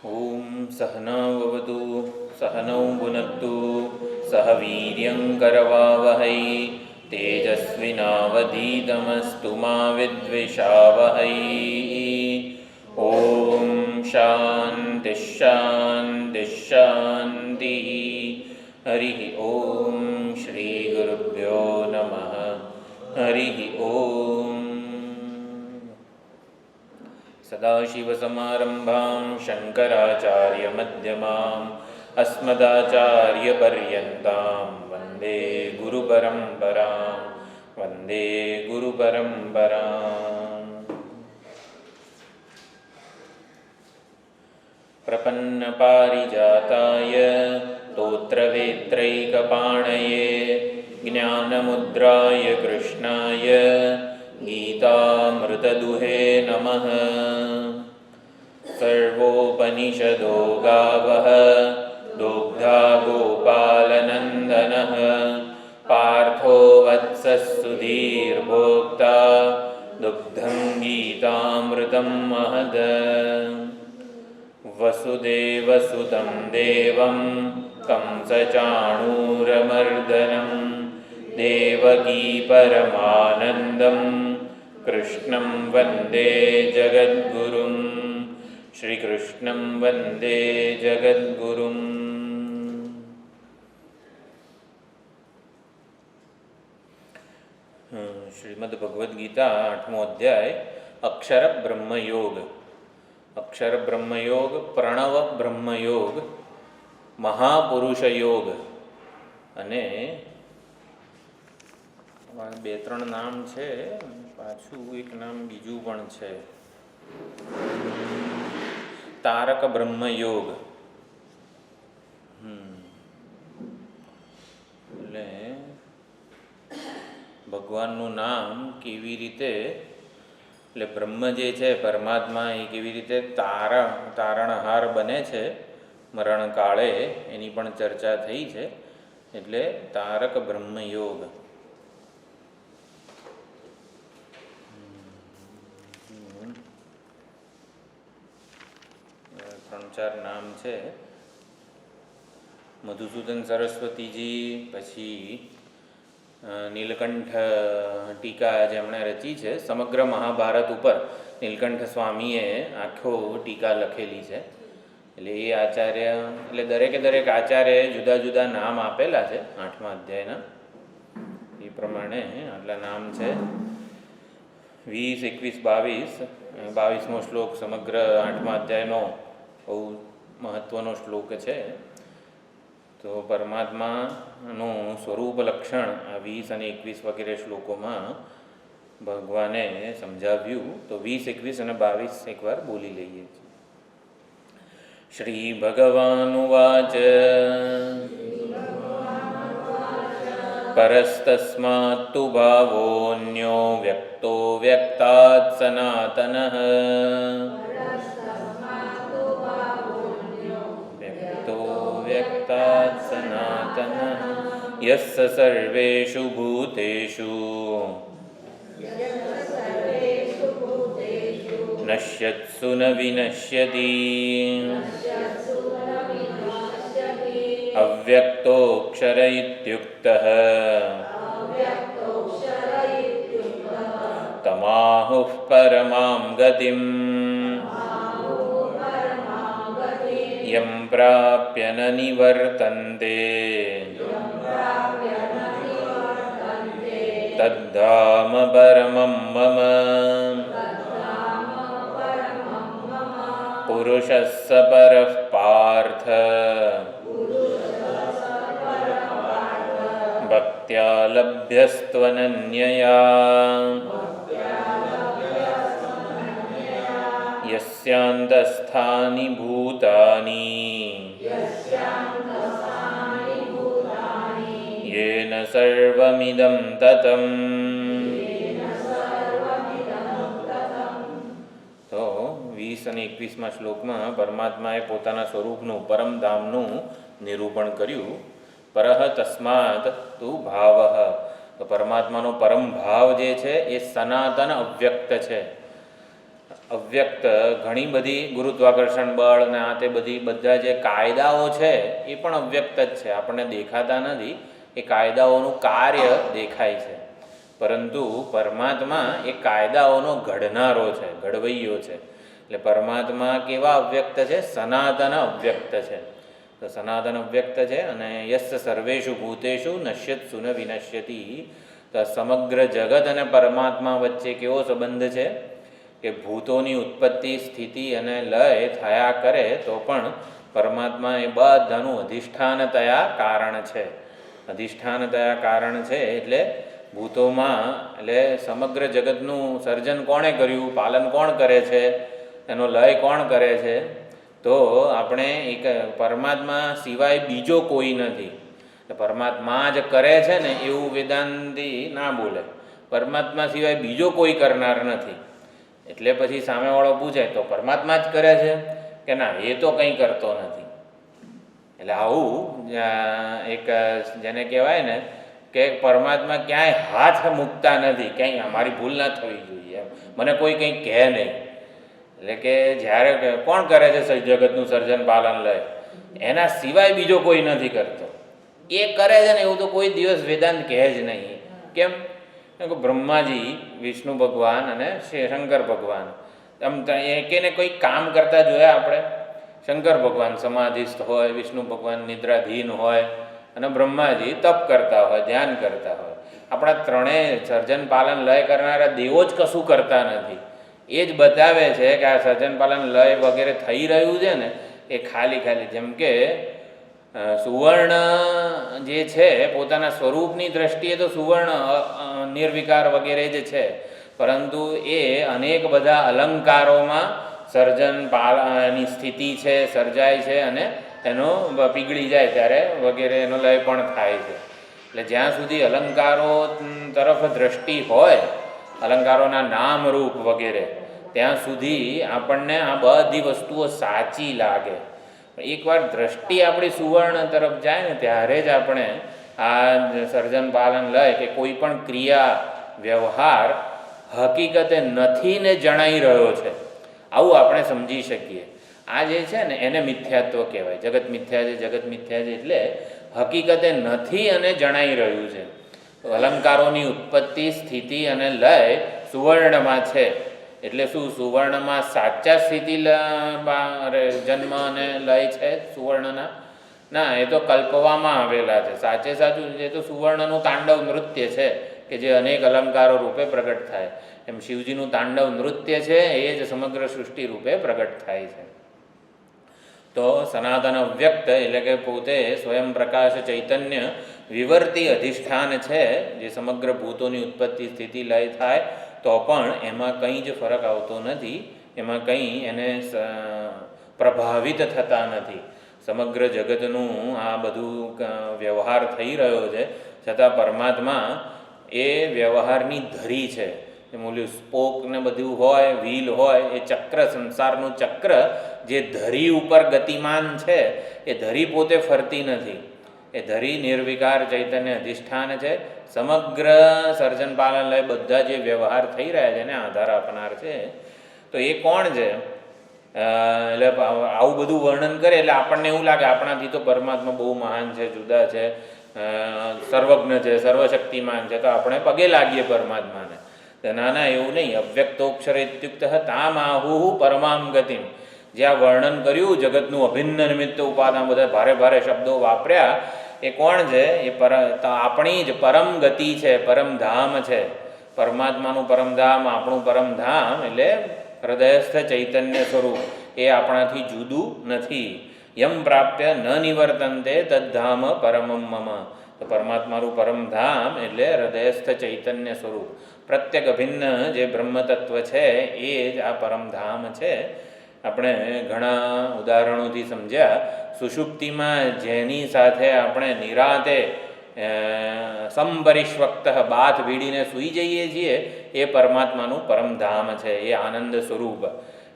ओम सहनाववतु सहनौ भुनक्तु सह वीर्यङ्करवावहै तेजस्विनावधीतमस्तु मा विद्विषावहै। ओम शान्ति शान्ति शान्तिः। हरिः ओम श्री गुरुभ्यो नमः। हरिः ओम। सदाशिवसमारम्भां शङ्कराचार्यमध्यमाम् अस्मदाचार्यपर्यन्तां वन्दे गुरुपरम्परां वन्दे गुरुपरम्पराम्। प्रपन्नपारिजाताय तोत्रवेत्रैकपाणये ज्ञानमुद्राय कृष्णाय गीतामृतदुहे नमः। सर्वोपनिषदो गावः दुग्धा गोपालनन्दनः पार्थो वत्सः सुधीर्भोक्ता दुग्धं गीतामृतं महद। वसुदेवसुतं देवं कंसचाणूरमर्दनं देवकी परमानन्दं कृष्णं वन्दे जगद्गुरुं श्रीकृष्णं वन्दे जगद्गुरुं। श्रीमद् भगवद गीता 8मो अध्याय अक्षर ब्रह्मयोग। अक्षर ब्रह्मयोग, प्रणव ब्रह्मयोग, महापुरुष योग અને બે ત્રણ નામ છે, પાછું એક નામ બીજું પણ છે, તારક બ્રહ્મયોગ. એટલે ભગવાનનું નામ કેવી રીતે, એટલે બ્રહ્મ જે છે પરમાત્મા, એ કેવી રીતે તારણહાર બને છે મરણકાળે, એની પણ ચર્ચા થઈ છે. એટલે તારક બ્રહ્મયોગ. 3-4 નામ છે. મધુસૂદન સરસ્વતીજી, પછી નીલકંઠ ટીકા જેમણે રચી છે, સમગ્ર મહાભારત ઉપર નીલકંઠ સ્વામીએ આખો ટીકા લખેલી છે. એટલે એ આચાર્ય, એટલે દરેક આચાર્યએ જુદા જુદા નામ આપેલા છે 8મા અધ્યાયના. એ પ્રમાણે આટલા નામ છે. 20, 21, 22, 22મો શ્લોક સમગ્ર 8મા અધ્યાયનો બહુ મહત્વનો શ્લોક છે. તો પરમાત્માનું સ્વરૂપ લક્ષણ આ 20 અને 21 વગેરે શ્લોકોમાં ભગવાને સમજાવ્યું. તો 20, 21 અને 22 એકવાર બોલી લઈએ. શ્રી ભગવાનુવાચ પરસ્તસ્માત્તુ ભાવોऽન્યો વ્યક્તો વ્યક્તાત્ સનાતનઃ વ્યક્તો વ્યક્તાત્ સનાતનઃ યસ્ય સર્વેષુ ભૂતેષુ નશ્યત્સુ ન વિનશ્યતિ અવ્યક્તોક્ષર ઇત્યુક્તઃ તમાહુઃ પરમાં ગતિં યં પ્રાપ્ય ન નિવર્તન્તે તદ્ધામ પરમં મમ પુરુષસ્સ પરઃ પાર્થ ભક્ત્યા લભ્યસ્ત્વનન્યયા યસ્યાन्तસ્થાનિ ભૂતાનિ યેન સર્વમિદં તતં. તો 20 અને 21મા શ્લોકમાં પરમાત્માએ પોતાના સ્વરૂપનું, પરમધામનું નિરૂપણ કર્યું. પરહ તસ્માત તુ ભાવ. તો પરમાત્માનો પરમ ભાવ જે છે એ સનાતન અવ્યક્ત છે. અવ્યક્ત ઘણી બધી ગુરુત્વાકર્ષણ બળ ને આ તે બધા જે કાયદાઓ છે એ પણ અવ્યક્ત જ છે, આપણને દેખાતા નથી. એ કાયદાઓનું કાર્ય દેખાય છે, પરંતુ પરમાત્મા એ કાયદાઓનો ઘડનારો છે, ઘડવૈયો છે. એટલે પરમાત્મા કેવા અવ્યક્ત છે? સનાતન અવ્યક્ત છે. તો સનાતન અવ્યક્ત છે. અને યસ્ સર્વેષુ ભૂતેષુ નશ્યત્સુ ન વિનશ્યતિ. તો સમગ્ર જગત અને પરમાત્મા વચ્ચે કેવો સંબંધ છે કે ભૂતોની ઉત્પત્તિ, સ્થિતિ અને લય થયા કરે તો પણ પરમાત્મા એ બધાનું અધિષ્ઠાનતયા કારણ છે. અધિષ્ઠાનતયા કારણ છે એટલે ભૂતોમાં, એટલે સમગ્ર જગતનું સર્જન કોણે કર્યું, પાલન કોણ કરે છે, એનો લય કોણ કરે છે? તો આપણે એક પરમાત્મા સિવાય બીજો કોઈ નથી. પરમાત્મા જ કરે છે ને એવું વેદાંતી ના બોલે. પરમાત્મા સિવાય બીજો કોઈ કરનાર નથી. એટલે પછી સામેવાળો પૂછે તો પરમાત્મા જ કરે છે કે ના, એ તો કંઈ કરતો નથી. એટલે આવું એક જેને કહેવાય ને કે પરમાત્મા ક્યાંય હાથ મૂકતા નથી, ક્યાંય અમારી ભૂલ ના થવી જોઈએ, મને કોઈ કંઈ કહે નહીં. એટલે કે જ્યારે કોણ કરે છે જગતનું સર્જન પાલન લય, એના સિવાય બીજો કોઈ નથી કરતો. એ કરે છે ને એવું તો કોઈ દિવસ વેદાંત કહે જ નહીં. કેમ? કે બ્રહ્માજી, વિષ્ણુ ભગવાન અને શંકર ભગવાન, આમ એકેને કોઈ કામ કરતા જોયા આપણે? શંકર ભગવાન સમાધિસ્થ હોય, વિષ્ણુ ભગવાન નિદ્રાધીન હોય અને બ્રહ્માજી તપ કરતા હોય, ધ્યાન કરતા હોય. આપણા ત્રણેય સર્જન પાલન લય કરનારા દેવો જ કશું કરતા નથી. એ જ બતાવે છે કે આ સર્જન પાલન લય વગેરે થઈ રહ્યું છે ને એ ખાલી જેમ કે સુવર્ણ જે છે પોતાના સ્વરૂપની દ્રષ્ટિએ તો સુવર્ણ નિર્વિકાર વગેરે જ છે, પરંતુ એ અનેક બધા અલંકારોમાં સર્જન પાલની સ્થિતિ છે, સર્જાય છે અને એનો પીગળી જાય ત્યારે વગેરે એનો લય પણ થાય છે. એટલે જ્યાં સુધી અલંકારો તરફ દ્રષ્ટિ હોય, અલંકારોના નામ રૂપ વગેરે, ત્યાં સુધી આપણને આ બધી વસ્તુઓ સાચી લાગે. એકવાર દ્રષ્ટિ આપણી સુવર્ણ તરફ જાય ને ત્યારે જ આપણે આ સર્જન પાલન લય કે કોઈ પણ ક્રિયા વ્યવહાર હકીકતે નથી ને જણાઈ રહ્યો છે, આવું આપણે સમજી શકીએ. આ જે છે ને એને મિથ્યાત્વ કહેવાય. જગત મિથ્યા છે, જગત મિથ્યા છે એટલે હકીકતે નથી અને જણાઈ રહ્યું છે. અલંકારોની ઉત્પત્તિ, સ્થિતિ અને લય સુવર્ણમાં છે. એટલે શું? સુવર્ણમાં સાચા સ્થિતિ જન્મ અને લય છે સુવર્ણના? ના, એ તો કલ્પવામાં આવેલા છે. સાચે સાચું એ તો સુવર્ણનું તાંડવ નૃત્ય છે કે જે અનેક અલંકારો રૂપે પ્રગટ થાય. એમ શિવજીનું તાંડવ નૃત્ય છે એ જ સમગ્ર સૃષ્ટિ રૂપે પ્રગટ થાય છે. તો સનાતન અવ્યક્ત એટલે કે પોતે સ્વયં પ્રકાશ ચૈતન્ય વિવર્તી અધિષ્ઠાન છે, જે સમગ્ર ભૂતોની ઉત્પત્તિ, સ્થિતિ, લય થાય તો પણ એમાં કંઈ જ ફરક આવતો નથી, એમાં કંઈ એને પ્રભાવિત થતા નથી. સમગ્ર જગતનું આ બધું વ્યવહાર થઈ રહ્યો છે છતાં પરમાત્મા એ વ્યવહારની ધરી છે. એમ ઓલું સ્પોક ને બધું હોય, વ્હીલ હોય, એ ચક્ર, સંસારનું ચક્ર જે ધરી ઉપર ગતિમાન છે એ ધરી પોતે ફરતી નથી. એ ધરી નિર્વિકાર ચૈતન્ય અધિષ્ઠાન છે. સમગ્ર સર્જન પાલન લય બધા જે વ્યવહાર થઈ રહ્યા છે એને આધાર આપનાર છે. તો એ કોણ છે? એટલે આવું બધું વર્ણન કરે એટલે આપણને એવું લાગે આપણાથી તો પરમાત્મા બહુ મહાન છે, જુદા છે, સર્વજ્ઞ છે, સર્વશક્તિમાન છે, તો આપણે પગે લાગીએ પરમાત્માને. ના ના, એવું નહીં. અવ્યક્તોક્ષર ઇત્યુક્ત તામ આહુઃ પરમામ ગતિમ. જ્યાં વર્ણન કર્યું જગતનું અભિન્ન નિમિત્ત ઉપાદાન, બધા ભારે ભારે શબ્દો વાપર્યા, એ કોણ છે? એ આપણી જ પરમ ગતિ છે, પરમધામ છે. પરમાત્માનું પરમધામ, આપણું પરમધામ એટલે હૃદયસ્થ ચૈતન્ય સ્વરૂપ. એ આપણાથી જુદું નથી. યમ પ્રાપ્ય ન નિવર્તન્તે તદ્ધામ પરમમ મમ. તો પરમાત્માનું પરમધામ એટલે હૃદયસ્થ ચૈતન્ય સ્વરૂપ. પ્રત્યેક અભિન્ન જે બ્રહ્મતત્વ છે એ જ આ પરમધામ છે. આપણે ઘણા ઉદાહરણોથી સમજ્યા. સુષુપ્તિમાં જેની સાથે આપણે નિરાતે સંપરિષ્વક્ત બાથ ભીડીને સૂઈ જઈએ છીએ એ પરમાત્માનું પરમધામ છે. એ આનંદ સ્વરૂપ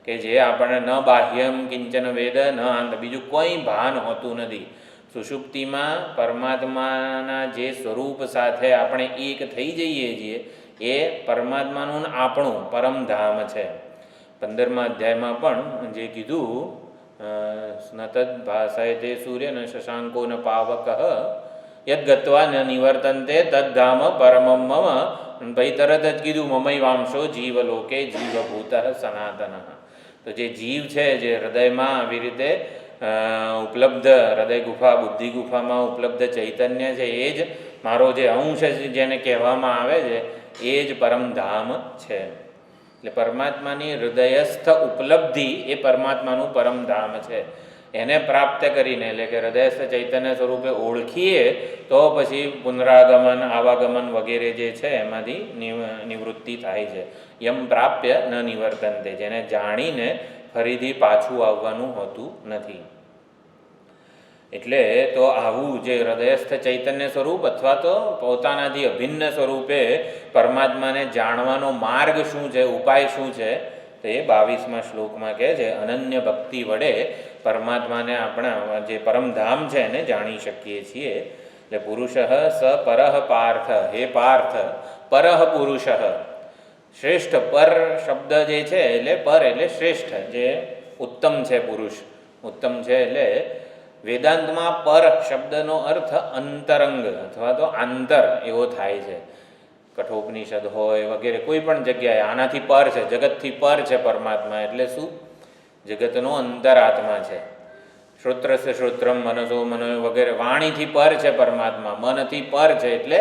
કે જે આપણને ન બાહ્યમ કિંચન વેદ ન આંત, બીજું કોઈ ભાન હોતું નથી. સુષુપ્તિમાં પરમાત્માના જે સ્વરૂપ સાથે આપણે એક થઈ જઈએ છીએ એ પરમાત્માનું આપણું પરમધામ છે. 15મા અધ્યાયમાં પણ જે કીધું ન તદ ભાષાય તે સૂર્ય ન શશાંકો ન પાવક યદ ગત્વા ન નિવર્તન્તે તદ ધામ પરમમ મમ. પછી તરત જ કીધું મમૈવાંશો જીવલોકે જીવભૂત સનાતન. તો જે જીવ છે, જે હૃદયમાં આવી રીતે ઉપલબ્ધ, હૃદય ગુફા બુદ્ધિ ગુફામાં ઉપલબ્ધ ચૈતન્ય છે, એ જ મારો જે અંશ જેને કહેવામાં આવે છે, એ જ પરમધામ છે. એટલે પરમાત્માની હૃદયસ્થ ઉપલબ્ધિ એ પરમાત્માનું પરમધામ છે. એને પ્રાપ્ત કરીને, એટલે કે હૃદયસ્થ ચૈતન્ય સ્વરૂપે ઓળખીએ તો પછી પુનરાગમન, આવાગમન વગેરે જે છે એમાંથી નિવૃત્તિ થાય છે. યમ પ્રાપ્ય ન નિવર્તનતે, જેને જાણીને ફરીથી પાછું આવવાનું હોતું નથી. એટલે તો આવું જે હૃદયસ્થ ચૈતન્ય સ્વરૂપ અથવા તો પોતાનાથી અભિન્ન સ્વરૂપે પરમાત્માને જાણવાનો માર્ગ શું છે, ઉપાય શું છે, તે 22મા શ્લોકમાં કહે છે. અનન્ય ભક્તિ વડે પરમાત્માને આપણા જે પરમધામ છે એને જાણી શકીએ છીએ. એટલે પુરુષ સ પરઃ પાર્થ, હે પાર્થ, પરઃ પુરુષ, શ્રેષ્ઠ. પર શબ્દ જે છે એટલે પર એટલે શ્રેષ્ઠ, જે ઉત્તમ છે. પુરુષ ઉત્તમ છે એટલે વેદાંતમાં પર શબ્દનો અર્થ અંતરંગ અથવા તો આંતર એવો થાય છે. કઠોપનિષદ હોય વગેરે કોઈ પણ જગ્યાએ આનાથી પર છે, જગતથી પર છે પરમાત્મા. એટલે શું? જગતનો અંતરાત્મા છે. શ્રોત્રસ્ય શ્રોત્રમ મનસો મનો વગેરે વાણીથી પર છે પરમાત્મા. મનથી પર છે એટલે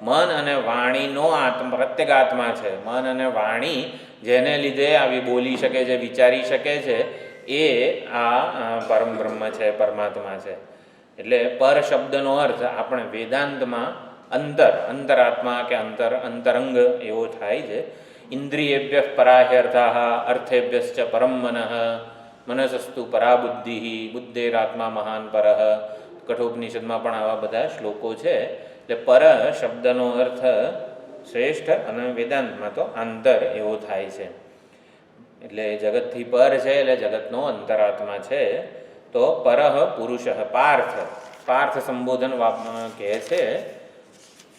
મન અને વાણીનો પ્રત્યેક આત્મા છે. મન અને વાણી જેને લીધે આવી બોલી શકે છે, વિચારી શકે છે, એ આ પરમ બ્રહ્મ છે, પરમાત્મા છે. એટલે પર શબ્દનો અર્થ આપણે વેદાંતમાં અંતરાત્મા કે અંતરંગ એવો થાય છે. ઇન્દ્રિયેભ્ય પરાહ્યર્થા અર્થેભ્યશ્ચ પરમ મનઃ મનસસ્તુ પરા બુદ્ધિ બુદ્ધેરાત્મા મહાન પરઃ. કઠોપનિષદમાં પણ આવા બધા શ્લોકો છે. એટલે પર શબ્દનો અર્થ શ્રેષ્ઠ અને વેદાંતમાં તો આંતર એવો થાય છે. એટલે જગતથી પર છે એટલે જગતનો અંતરાત્મા છે. તો પરઃ પુરુષ પાર્થ સંબોધન કહે છે.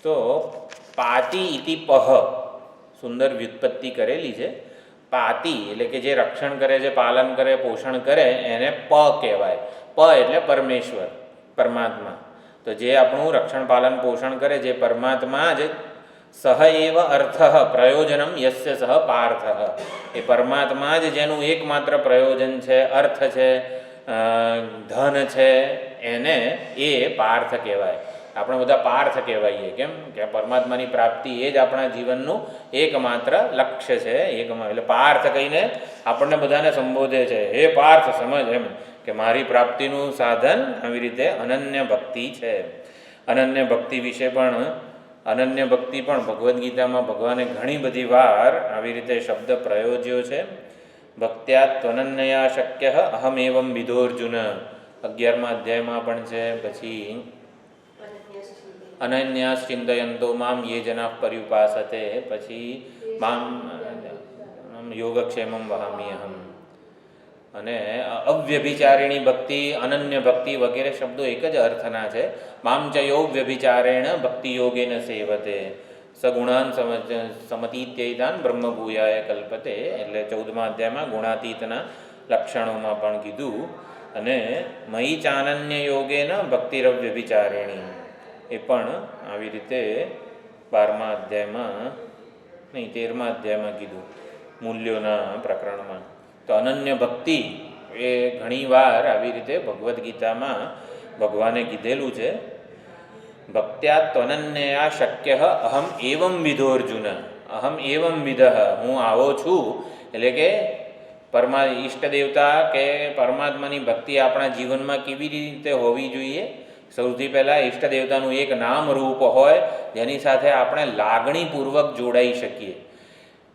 તો પાતિ ઇતિ પહ સુંદર વ્યુત્પત્તિ કરેલી છે. પાતિ એટલે કે જે રક્ષણ કરે છે, પાલન કરે, પોષણ કરે, એને પ કહેવાય. પ એટલે પરમેશ્વર, પરમાત્મા. તો જે આપણું રક્ષણ પાલન પોષણ કરે, જે પરમાત્મા જ સહ એવ અર્થ પ્રયોજનમ યસ્ય સહ પાર્થ. એ પરમાત્મા જ જેનું એકમાત્ર પ્રયોજન છે, અર્થ છે, ધન છે, એને એ પાર્થ કહેવાય. આપણે બધા પાર્થ કહેવાઈએ. કેમ કે પરમાત્માની પ્રાપ્તિ એ જ આપણા જીવનનું એકમાત્ર લક્ષ્ય છે. એટલે પાર્થ કહીને આપણને બધાને સંબોધે છે, હે પાર્થ સમજ, એમ કે મારી પ્રાપ્તિનું સાધન આવી રીતે અનન્ય ભક્તિ છે. અનન્ય ભક્તિ વિશે પણ ભગવદ્ ગીતામાં ભગવાને ઘણી બધી વાર આવી રીતે શબ્દ પ્રયોજ્યો છે. ભક્ત્યા ત્વનન્યયા શક્ય અહમ એવમ વિધોર્જુન 11મા અધ્યાયમાં પણ છે. પછી અનન્યાસ ચિંતયંતો મામ યે જનાઃ પર્યુપાસતે, પછી મામ યોગક્ષેમમ વહામ્યહમ, અને અવ્યભિચારિણી ભક્તિ, અનન્ય ભક્તિ વગેરે શબ્દો એક જ અર્થના છે. મામ ચ યો વ્યભિચારેણ ભક્તિ યોગેન સેવતે સગુણાન સમતીત્યૈતાન બ્રહ્મભૂયાય કલ્પતે. એટલે 14મા અધ્યાયમાં ગુણાતીતના લક્ષણોમાં પણ કીધું. અને મયી ચાનન્ય યોગેન ભક્તિરવ્યભિચારિણી, એ પણ આવી રીતે 12મા અધ્યાયમાં 13મા અધ્યાયમાં કીધું, મૂલ્યોના પ્રકરણમાં. તો અનન્ય ભક્તિ એ ઘણીવાર આવી રીતે ભગવદ્ ગીતામાં ભગવાને કીધેલું છે. ભક્ત્યા ત્વનન્યયા શક્ય અહમ એવમ વિધોર્જુન, અહમ એવમ વિદઃ, હું આવો છું. એટલે કે ઈષ્ટ દેવતા કે પરમાત્માની ભક્તિ આપણા જીવનમાં કેવી રીતે હોવી જોઈએ? સૌથી પહેલાં ઈષ્ટ દેવતાનું એક નામ રૂપ હોય જેની સાથે આપણે લાગણીપૂર્વક જોડાઈ શકીએ.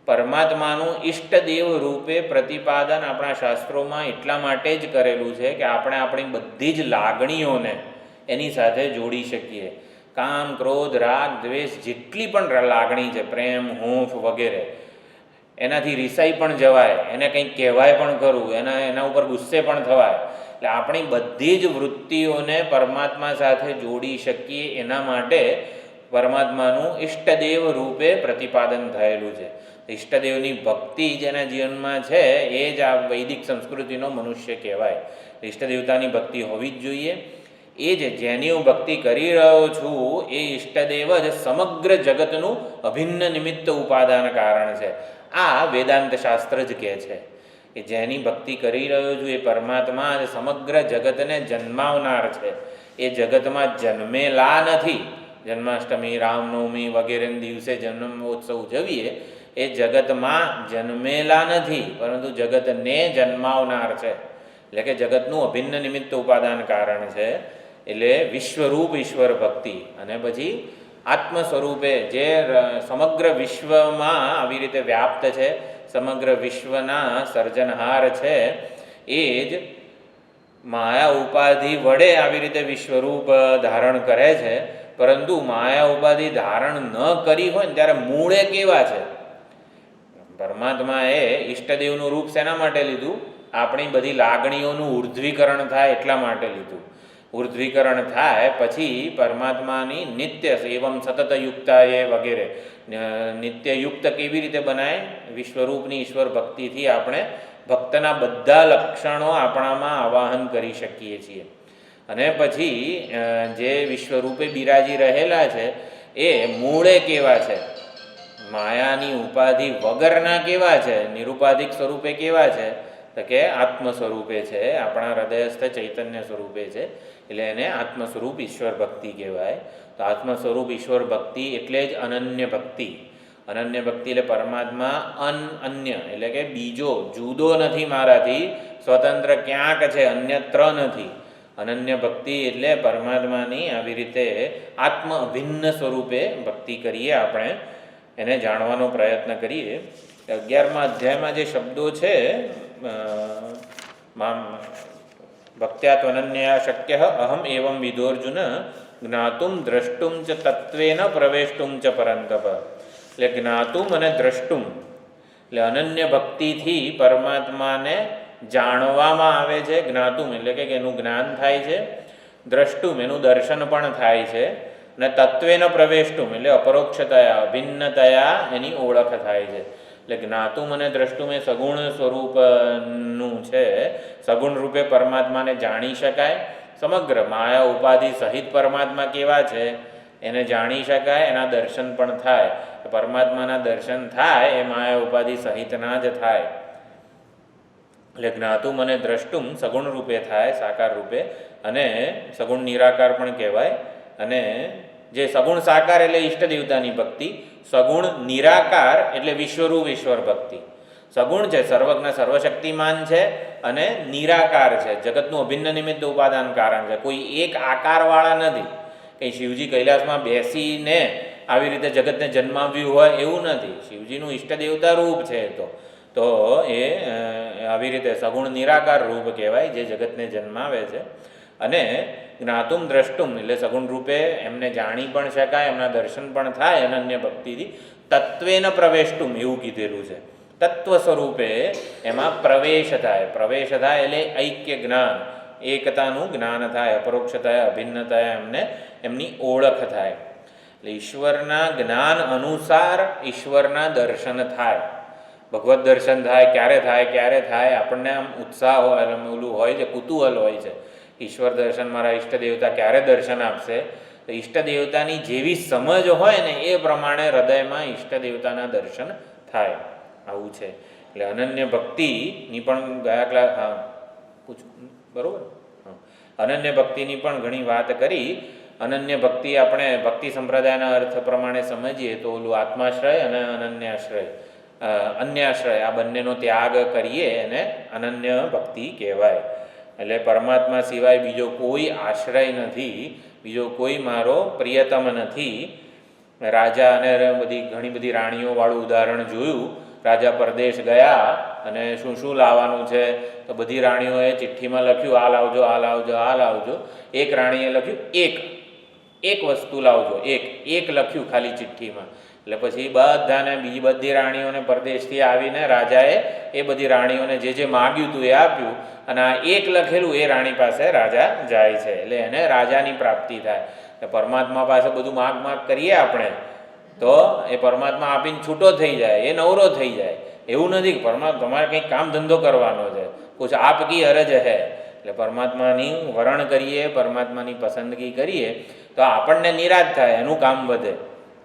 પરમાત્માનું ઈષ્ટદેવ રૂપે પ્રતિપાદન આપણા શાસ્ત્રોમાં એટલા માટે જ કરેલું છે કે આપણે આપણી બધી જ લાગણીઓને એની સાથે જોડી શકીએ. કામ, ક્રોધ, રાગ, દ્વેષ, જેટલી પણ લાગણી છે, પ્રેમ, હૂંફ વગેરે, એનાથી રિસાઈ પણ જવાય, એને કંઈક કહેવાય પણ ખરું, એના ઉપર ગુસ્સે પણ થવાય. એટલે આપણી બધી જ વૃત્તિઓને પરમાત્મા સાથે જોડી શકીએ એના માટે પરમાત્માનું ઈષ્ટદેવ રૂપે પ્રતિપાદન થયેલું છે. ઈષ્ટદેવની ભક્તિ જેના જીવનમાં છે એ જ આ વૈદિક સંસ્કૃતિનો મનુષ્ય કહેવાય. ઈષ્ટદેવતાની ભક્તિ હોવી જ જોઈએ. એ જ જેની હું ભક્તિ કરી રહ્યો છું એ ઈષ્ટદેવ જ સમગ્ર જગતનું અભિન્ન નિમિત્ત ઉપાદાન કારણ છે. આ વેદાંત શાસ્ત્ર જ કહે છે કે જેની ભક્તિ કરી રહ્યો છું એ પરમાત્મા જ સમગ્ર જગતને જન્માવનાર છે. એ જગતમાં જન્મેલા નથી. જન્માષ્ટમી, રામનવમી વગેરેના દિવસે જન્મોત્સવ ઉજવીએ એ જગતમાં જન્મેલા નથી, પરંતુ જગતને જન્માવનાર છે. એટલે કે જગતનું અભિન્ન નિમિત્ત ઉપાદાન કારણ છે. એટલે વિશ્વરૂપ ઈશ્વર ભક્તિ અને પછી આત્મ સ્વરૂપે જે સમગ્ર વિશ્વમાં આવી રીતે વ્યાપ્ત છે, સમગ્ર વિશ્વના સર્જનહાર છે, એ જ માયા ઉપાધિ વડે આવી રીતે વિશ્વરૂપ ધારણ કરે છે. પરંતુ માયા ઉપાધિ ધારણ ન કરી હોય ને ત્યારે મૂળે કેવા છે? પરમાત્માએ ઈષ્ટદેવનું રૂપ શેના માટે લીધું? આપણી બધી લાગણીઓનું ઉર્ધ્વીકરણ થાય એટલા માટે લીધું. ઉર્ધ્વીકરણ થાય પછી પરમાત્માની નિત્ય એવમ સતત યુક્તા એ વગેરે નિત્યયુક્ત કેવી રીતે બનાય? વિશ્વરૂપની ઈશ્વર ભક્તિથી આપણે ભક્તના બધા લક્ષણો આપણામાં આવાહન કરી શકીએ છીએ. અને પછી જે વિશ્વરૂપે બિરાજી રહેલા છે એ મૂળે કેવા છે? માયાની ઉપાધિ વગરના કેવા છે? નિરુપાધિક સ્વરૂપે કેવા છે? તો કે આત્મ સ્વરૂપે છે, આપણા હૃદયસ્થ ચૈતન્ય સ્વરૂપે છે. એટલે એને આત્મ સ્વરૂપ ઈશ્વર ભક્તિ કહેવાય. તો આત્મ સ્વરૂપ ઈશ્વર ભક્તિ એટલે જ અનન્ય ભક્તિ. અનન્ય ભક્તિ એટલે પરમાત્મા અન્ય એટલે કે બીજો જુદો નથી મારાથી, સ્વતંત્ર ક્યાંક છે, અન્યત્ર નથી. અનન્ય ભક્તિ એટલે પરમાત્માની આવી રીતે આત્મ અભિન્ન સ્વરૂપે ભક્તિ કરીએ, આપણે એને જાણવાનો પ્રયત્ન કરીએ. 11મા અધ્યાયમાં જે શબ્દો છે, ભક્ત્યાત્વનન્યા શક્ય અહમ એવં વિદોર્જુન જ્ઞાતુમ દ્રષ્ટુમ ચ તત્વેન પ્રવેષ્ટુમ ચ પરંતપ. એટલે જ્ઞાતુમ અને દ્રષ્ટુમ એટલે અનન્ય ભક્તિથી પરમાત્માને જાણવામાં આવે છે. જ્ઞાતુમ એટલે કે એનું જ્ઞાન થાય છે. દ્રષ્ટુમ એનું દર્શન પણ થાય છે. અને તત્વેન પ્રવેષ્ટુમ એટલે અપરોક્ષતયા અભિન્નતયા એની ઓળખ થાય છે. એટલે જ્ઞાતુમ અને દ્રષ્ટુમ એ સગુણ સ્વરૂપનું છે. સગુણ રૂપે પરમાત્માને જાણી શકાય. સમગ્ર માયા ઉપાધિ સહિત પરમાત્મા કેવા છે એને જાણી શકાય, એના દર્શન પણ થાય. પરમાત્માના દર્શન થાય એ માયા ઉપાધિ સહિતના જ થાય. એટલે જ્ઞાતુમ અને દ્રષ્ટુમ સગુણ રૂપે થાય, સાકાર રૂપે, અને સગુણ નિરાકાર પણ કહેવાય. અને જે સગુણ સાકાર એટલે ઈષ્ટદેવતાની ભક્તિ, સગુણ નિરાકાર એટલે વિશ્વરૂપ ઈશ્વર ભક્તિ. સગુણ છે, સર્વજ્ઞ સર્વશક્તિમાન છે, અને નિરાકાર છે, જગતનું અભિન્ન નિમિત્ત ઉપાદાન કારણ છે. કોઈ એક આકારવાળા નથી. કંઈ શિવજી કૈલાસમાં બેસીને આવી રીતે જગતને જન્માવ્યું હોય એવું નથી. શિવજીનું ઈષ્ટદેવતા રૂપ છે. તો એ આવી રીતે સગુણ નિરાકાર રૂપ કહેવાય, જે જગતને જન્માવે છે. અને જ્ઞાતુમ દ્રષ્ટુમ એટલે સગુણ રૂપે એમને જાણી પણ શકાય, એમના દર્શન પણ થાય અનન્ય ભક્તિથી. તત્વેન પ્રવેષ્ટુમ એવું કીધેલું છે. તત્વ સ્વરૂપે એમાં પ્રવેશ થાય. પ્રવેશ થાય એટલે ઐક્ય જ્ઞાન, એકતાનું જ્ઞાન થાય, અપરોક્ષતા અભિન્નતા એમની ઓળખ થાય. એટલે ઈશ્વરના જ્ઞાન અનુસાર ઈશ્વરના દર્શન થાય. ભગવત દર્શન થાય. ક્યારે થાય આપણને આમ ઉત્સાહ હોય, ઓલું હોય છે, કુતૂહલ હોય છે. ઈશ્વર દર્શન, મારા ઈષ્ટદેવતા ક્યારે દર્શન આપશે? તો ઈષ્ટદેવતાની જેવી સમજ હોય ને એ પ્રમાણે હૃદયમાં ઈષ્ટદેવતાના દર્શન થાય. આવું છે. એટલે અનન્ય ભક્તિની પણ બરોબર, અનન્ય ભક્તિની પણ ઘણી વાત કરી. અનન્ય ભક્તિ આપણે ભક્તિ સંપ્રદાયના અર્થ પ્રમાણે સમજીએ તો ઓલું આત્માશ્રય અને અન્યાશ્રય આ બંનેનો ત્યાગ કરીએ એને અનન્ય ભક્તિ કહેવાય. એટલે પરમાત્મા સિવાય બીજો કોઈ આશ્રય નથી, બીજો કોઈ મારો પ્રિયતમ નથી. રાજા અને ઘણી બધી રાણીઓવાળું ઉદાહરણ જોયું. રાજા પરદેશ ગયા અને શું લાવવાનું છે તો બધી રાણીઓએ ચિઠ્ઠીમાં લખ્યું આ લાવજો, આ લાવજો, આ લાવજો. એક રાણીએ લખ્યું એક વસ્તુ લાવજો, એક લખ્યું ખાલી ચિઠ્ઠીમાં. એટલે પછી બધાને બીજી બધી રાણીઓને પરદેશથી આવીને રાજાએ એ બધી રાણીઓને જે માગ્યું હતું એ આપ્યું. અને આ એક લખેલું એ રાણી પાસે રાજા જાય છે. એટલે એને રાજાની પ્રાપ્તિ થાય. પરમાત્મા પાસે બધું માગ કરીએ આપણે તો એ પરમાત્મા આપીને છૂટો થઈ જાય, એ નવરો થઈ જાય. એવું નથી કે તમારે કંઈક કામ ધંધો કરવાનો છે, કુછ આપકી અરજ હે, એટલે પરમાત્માની વરણ કરીએ, પરમાત્માની પસંદગી કરીએ તો આપણને નિરાશ થાય, એનું કામ વધે,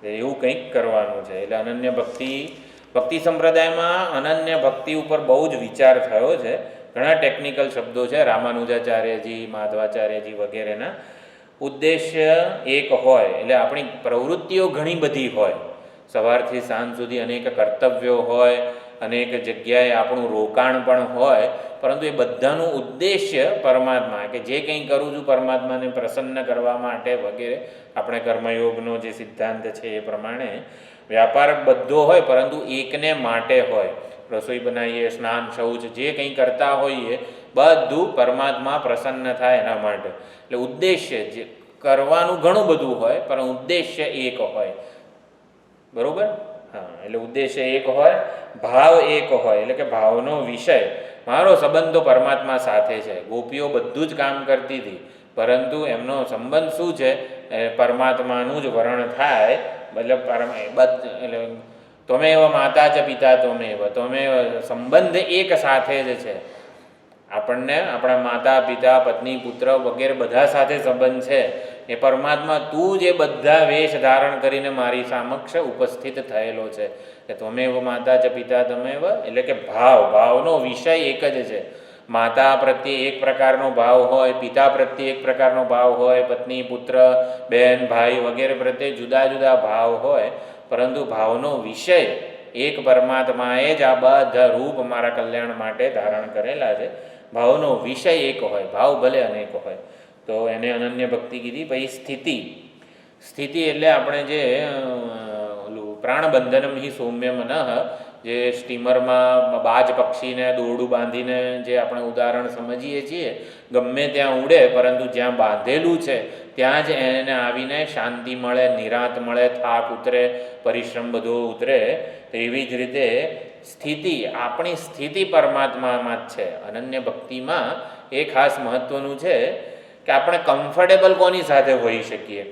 એવું કંઈક કરવાનું છે. એટલે અનન્ય ભક્તિ સંપ્રદાયમાં અનન્ય ભક્તિ ઉપર બહુ જ વિચાર થયો છે. ઘણા ટેકનિકલ શબ્દો છે, રામાનુજાચાર્યજી, માધવાચાર્યજી વગેરેના. ઉદ્દેશ્ય એક હોય એટલે આપણી પ્રવૃત્તિઓ ઘણી બધી હોય, સવારથી સાંજ સુધી અનેક કર્તવ્યો હોય, અનેક જગ્યાએ આપણું રોકાણ પણ હોય, પરંતુ એ બધાનું ઉદ્દેશ્ય પરમાત્મા, કે જે કંઈ કરું છું પરમાત્માને પ્રસન્ન કરવા માટે વગેરે. આપણે કર્મયોગનો જે સિદ્ધાંત છે એ પ્રમાણે વ્યાપાર બધો હોય, પરંતુ એકને માટે હોય. રસોઈ બનાવીએ, સ્નાન, શૌચ, જે કંઈ કરતા હોઈએ બધું પરમાત્મા પ્રસન્ન થાય એના માટે. એટલે ઉદ્દેશ્ય જે કરવાનું ઘણું બધું હોય, પણ ઉદ્દેશ્ય એક હોય. બરાબર? હા, એટલે ઉદ્દેશ્ય એક હોય, ભાવ એક હોય, એટલે કે ભાવનો વિષય મારો સંબંધ તો પરમાત્મા સાથે છે. ગોપીઓ બધું જ કામ કરતી હતી, પરંતુ એમનો સંબંધ શું છે? પરમાત્માનું જ વરણ થાય. મતલબ એટલે ત્વમેવ માતા ચ પિતા ત્વમેવ, સંબંધ એક સાથે જ છે. આપણને આપણા માતા પિતા પત્ની પુત્ર વગેરે બધા સાથે સંબંધ છે. એ પરમાત્મા તું જે બધા વેશ ધારણ કરીને મારી સમક્ષ ઉપસ્થિત થયેલો છે. કે ત્વમેવ માતા ચ પિતા ત્વમેવ, એટલે કે ભાવનો વિષય એક જ છે. માતા પ્રત્યે એક પ્રકારનો ભાવ હોય, પિતા પ્રત્યે એક પ્રકારનો ભાવ હોય, પત્ની પુત્ર બહેન ભાઈ વગેરે પ્રત્યે જુદા જુદા ભાવ હોય, પરંતુ ભાવનો વિષય એક પરમાત્માએ જ આ બધા રૂપ મારા કલ્યાણ માટે ધારણ કરેલા છે. ભાવનો વિષય એક હોય, ભાવ ભલે અનેક હોય. તો એને અનન્ય ભક્તિ કીધી. પછી સ્થિતિ એટલે આપણે જે ઓલું પ્રાણબંધનમ હિ સૌમ્ય મનઃ, જે સ્ટીમરમાં બાજ પક્ષીને દોરડું બાંધીને જે આપણે ઉદાહરણ સમજીએ છીએ, ગમે ત્યાં ઉડે, પરંતુ જ્યાં બાંધેલું છે ત્યાં જ એને આવીને શાંતિ મળે, નિરાંત મળે, થાક ઉતરે, પરિશ્રમ બધો ઉતરે. એવી જ રીતે સ્થિતિ, આપણી સ્થિતિ પરમાત્મામાં જ છે. અનન્ય ભક્તિમાં એ ખાસ મહત્ત્વનું છે કે આપણે કમ્ફર્ટેબલ કોની સાથે હોઈ શકીએ.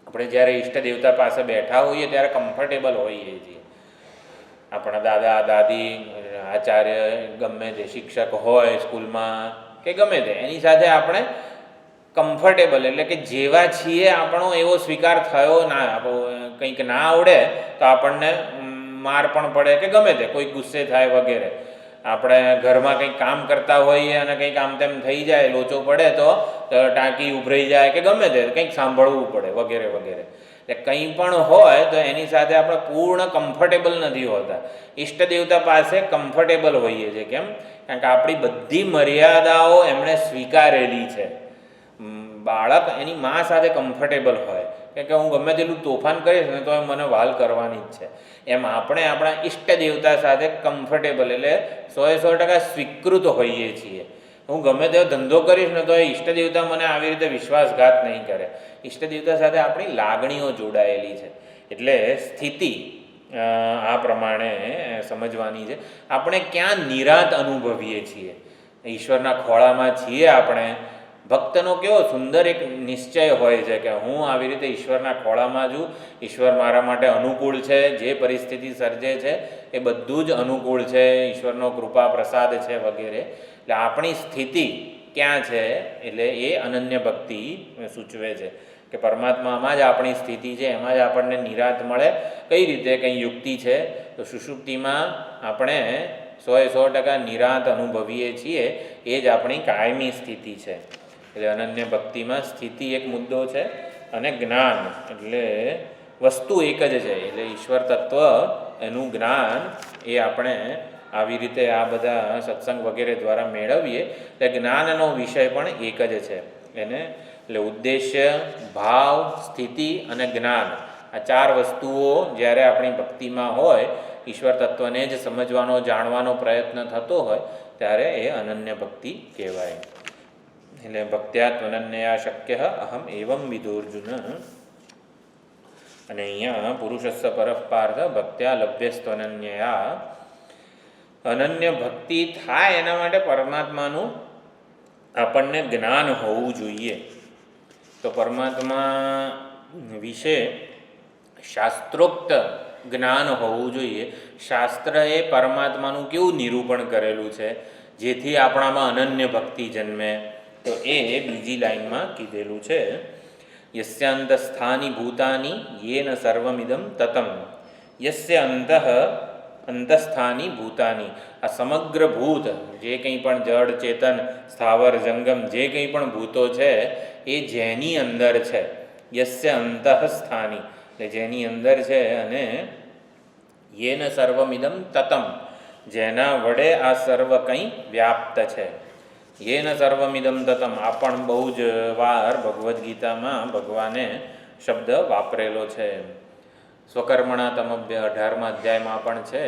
આપણે જ્યારે ઈષ્ટ દેવતા પાસે બેઠા હોઈએ ત્યારે કમ્ફર્ટેબલ હોઈએ છીએ. આપણા દાદા દાદી, આચાર્ય, ગમે તે શિક્ષક હોય સ્કૂલમાં કે ગમે તે, એની સાથે આપણે કમ્ફર્ટેબલ, એટલે કે જેવા છીએ આપણો એવો સ્વીકાર થયો ના. કંઈક ના આવડે તો આપણને માર પણ પડે કે ગમે તે, કોઈ ગુસ્સે થાય વગેરે. આપણે ઘરમાં કંઈક કામ કરતા હોઈએ અને કંઈક આમ તેમ થઈ જાય, લોચો પડે તો ટાંકી ઉભરાઈ જાય કે ગમે તે, કંઈક સાંભળવું પડે વગેરે વગેરે. એટલે કંઈ પણ હોય તો એની સાથે આપણે પૂર્ણ કમ્ફર્ટેબલ નથી હોતા. ઈષ્ટ દેવતા પાસે કમ્ફર્ટેબલ હોઈએ છીએ. કેમ? કારણ કે આપણી બધી મર્યાદાઓ એમણે સ્વીકારેલી છે. બાળક એની મા સાથે કમ્ફર્ટેબલ હોય કે હું ગમે તેટલું તોફાન કરીશ ને તો મને વાલ કરવાની જ છે. એમ આપણે આપણા ઈષ્ટ દેવતા સાથે કમ્ફર્ટેબલ, એટલે 100% સ્વીકૃત હોઈએ છીએ. હું ગમે તેવો ધંધો કરીશ ને તો એ ઈષ્ટ દેવતા મને આવી રીતે વિશ્વાસઘાત નહીં કરે. ઈષ્ટ દેવતા સાથે આપણી લાગણીઓ જોડાયેલી છે. એટલે સ્થિતિ આ પ્રમાણે સમજવાની છે. આપણે ક્યાં નિરાંત અનુભવીએ છીએ? ઈશ્વરના ખોળામાં છીએ આપણે. ભક્તનો કેવો સુંદર એક નિશ્ચય હોય છે કે હું આવી રીતે ઈશ્વરના ખોળામાં છું, ઈશ્વર મારા માટે અનુકૂળ છે, જે પરિસ્થિતિ સર્જે છે એ બધું જ અનુકૂળ છે, ઈશ્વરનો કૃપા પ્રસાદ છે વગેરે. એટલે આપણી સ્થિતિ ક્યાં છે? એટલે એ અનન્ય ભક્તિ સૂચવે છે કે પરમાત્મામાં જ આપણી સ્થિતિ છે, એમાં જ આપણને નિરાંત મળે. કઈ રીતે? કંઈ યુક્તિ છે તો સુષુપ્તિમાં આપણે 100% નિરાંત અનુભવીએ છીએ. એ જ આપણી કાયમી સ્થિતિ છે. એટલે અનન્ય ભક્તિમાં સ્થિતિ એક મુદ્દો છે, અને જ્ઞાન એટલે વસ્તુ એક જ છે. એટલે ઈશ્વર તત્વ, એનું જ્ઞાન એ આપણે આવી રીતે આ બધા સત્સંગ વગેરે દ્વારા મેળવીએ. એટલે જ્ઞાનનો વિષય પણ એક જ છે એને. એટલે ઉદ્દેશ્ય, ભાવ, સ્થિતિ અને જ્ઞાન, આ 4 વસ્તુઓ જ્યારે આપણી ભક્તિમાં હોય, ઈશ્વર તત્વને જ સમજવાનો જાણવાનો પ્રયત્ન થતો હોય, ત્યારે એ અનન્ય ભક્તિ કહેવાય. એટલે ભક્ત્યાત્મનન્યયા શક્ય અહમ એવં વિદોર્જુન. અને અહીંયા પુરુષસ્ય પરઃ પાર્થ ભક્ત્યા લભ્યસ્ત્વનન્યયા. અનન્ય ભક્તિ થાય એના માટે પરમાત્માનું આપણને જ્ઞાન હોવું જોઈએ. તો પરમાત્મા વિશે શાસ્ત્રોક્ત જ્ઞાન હોવું જોઈએ. શાસ્ત્રએ પરમાત્માનું કેવું નિરૂપણ કરેલું છે જેથી આપણામાં અનન્ય ભક્તિ જન્મે, તો એ બીજી લાઈનમાં કીધેલું છે. યસ્યાંતસ્થાની ભૂતાની યેન સર્વમિદમ તતમ. યસ્ય અંતસ્થાની ભૂતાની, આ સમગ્ર ભૂત જે કંઈ પણ જળ ચેતન સ્થાવર જંગમ જે કંઈ પણ ભૂતો છે એ જેની અંદર છે. યસ્ય અંતઃસ્થાની એટલે જેની અંદર છે, અને યેન સર્વમિદમ તતમ જેના વડે આ સર્વ કંઈ વ્યાપ્ત છે. યેન સર્વમિદમ તતમ આ પણ બહુ જ વાર ભગવદ્ ગીતામાં ભગવાને શબ્દ વાપરેલો છે. સ્વકર્મણા તમભ્ય 18મા અધ્યાયમાં પણ છે.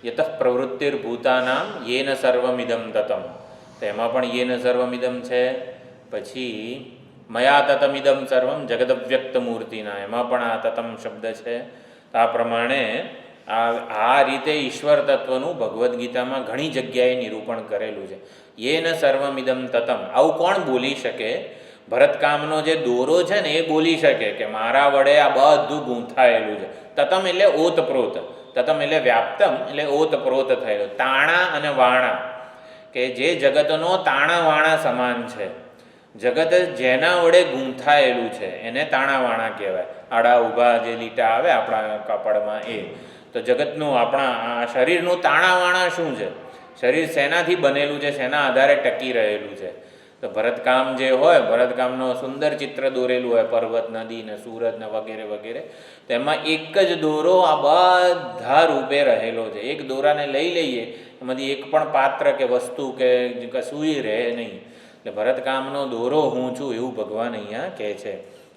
યતઃ પ્રવૃત્તિર્ભૂતાનામ યેન સર્વમિદમ તતમ, તો એમાં પણ યેન સર્વમિદમ છે. પછી મયા તતમિદમ સર્વમ જગદવ્યક્ત મૂર્તિના, એમાં પણ આ તતમ શબ્દ છે. તો આ પ્રમાણે આ રીતે ઈશ્વર તત્વનું ભગવદ્ ગીતામાં ઘણી જગ્યાએ નિરૂપણ કરેલું છે. યેન સર્વમિદમ તતમ આવું કોણ બોલી શકે? ભરતકામનો જે દોરો છે ને એ બોલી શકે કે મારા વડે આ બધું ગૂંથાયેલું છે. તતમ એટલે ઓતપ્રોત, તતમ એટલે વ્યાપ્તમ એટલે ઓતપ્રોત થયેલો. તાણા અને વાણા કે જે જગતનો તાણા વાણા સમાન છે. જગત જેના વડે ગૂંથાયેલું છે એને તાણા વાણા કહેવાય. આડા ઊભા જે લીટા આવે આપણા કાપડમાં એ. તો જગતનું આપણા આ શરીરનું તાણા વાણા શું છે? શરીર શેનાથી બનેલું છે, શેના આધારે ટકી રહેલું છે? તો ભરતકામ જે હોય, ભરતકામનો સુંદર ચિત્ર દોરેલું હોય, પર્વત નદી ને સૂરજ ને વગેરે વગેરે, તેમાં એક જ દોરો આ બધા રૂપે રહેલો છે. એક દોરાને લઈ લઈએ એમાંથી એક પણ પાત્ર કે વસ્તુ કે કશું રહે નહીં. એટલે ભરતકામનો દોરો હું છું એવું ભગવાન અહીંયા કહે છે.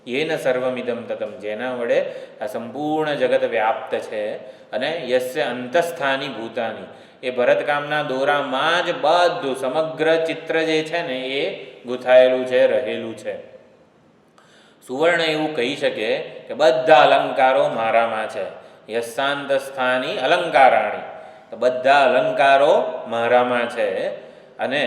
યેન સર્વમિદમ તતમ જેના વડે આ સંપૂર્ણ જગત વ્યાપ્ત છે. અને યસ્ય અંતસ્થાની ભૂતાની એ ભરતકામના દોરામાં જ બધું સમગ્ર ચિત્ર જે છે ને એ ગૂંથાયેલું છે, રહેલું છે. સુવર્ણ એવું કહી શકે કે બધા અલંકારો મારામાં છે. યશાંતસ્થાની અલંકારાણી, તો બધા અલંકારો મારામાં છે. અને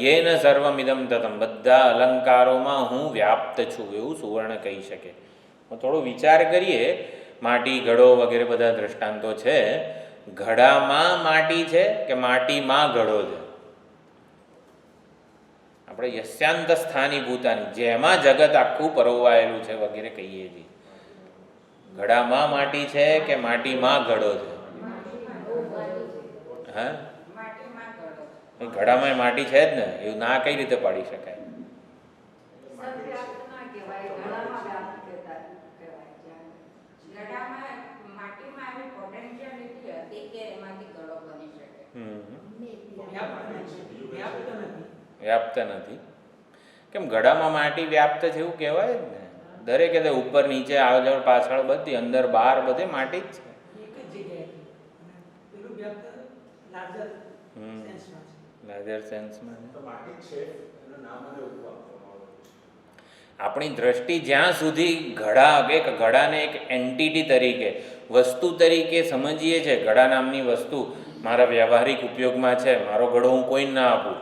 યેન સર્વમિદમ તતમ બધા અલંકારોમાં હું વ્યાપ્ત છું એવું સુવર્ણ કહી શકે. થોડો વિચાર કરીએ. માટી, ઘડો વગેરે બધા દ્રષ્ટાંતો છે. ઘડામાં માટી છે કે માટીમાં ઘડો છે? આપણે યસ્યાંત સ્થાની ભૂતાની જેમાં જગત આખું પરોવાયેલું છે વગેરે કહીએ છીએ. ઘડામાં માટી છે કે માટીમાં ઘડો છે? હા, ઘડામાં માટી છે જ ને, એવું ના કઈ રીતે પાડી શકાય? વ્યાપ્ત નથી. કેમ ઘડામાં માટી વ્યાપ્ત છે એવું કહેવાય જ ને. દરેકે ઉપર નીચે આગળ પાછળ બધી અંદર બહાર બધે માટી જ છે. લાર્જર સેન્સમાં આપણી દ્રષ્ટિ જ્યાં સુધી ઘડાને એક એન્ટિટી તરીકે, વસ્તુ તરીકે સમજીએ છીએ. ઘડા નામની વસ્તુ મારા વ્યવહારિક ઉપયોગમાં છે, મારો ઘડો હું કોઈને ના આપું,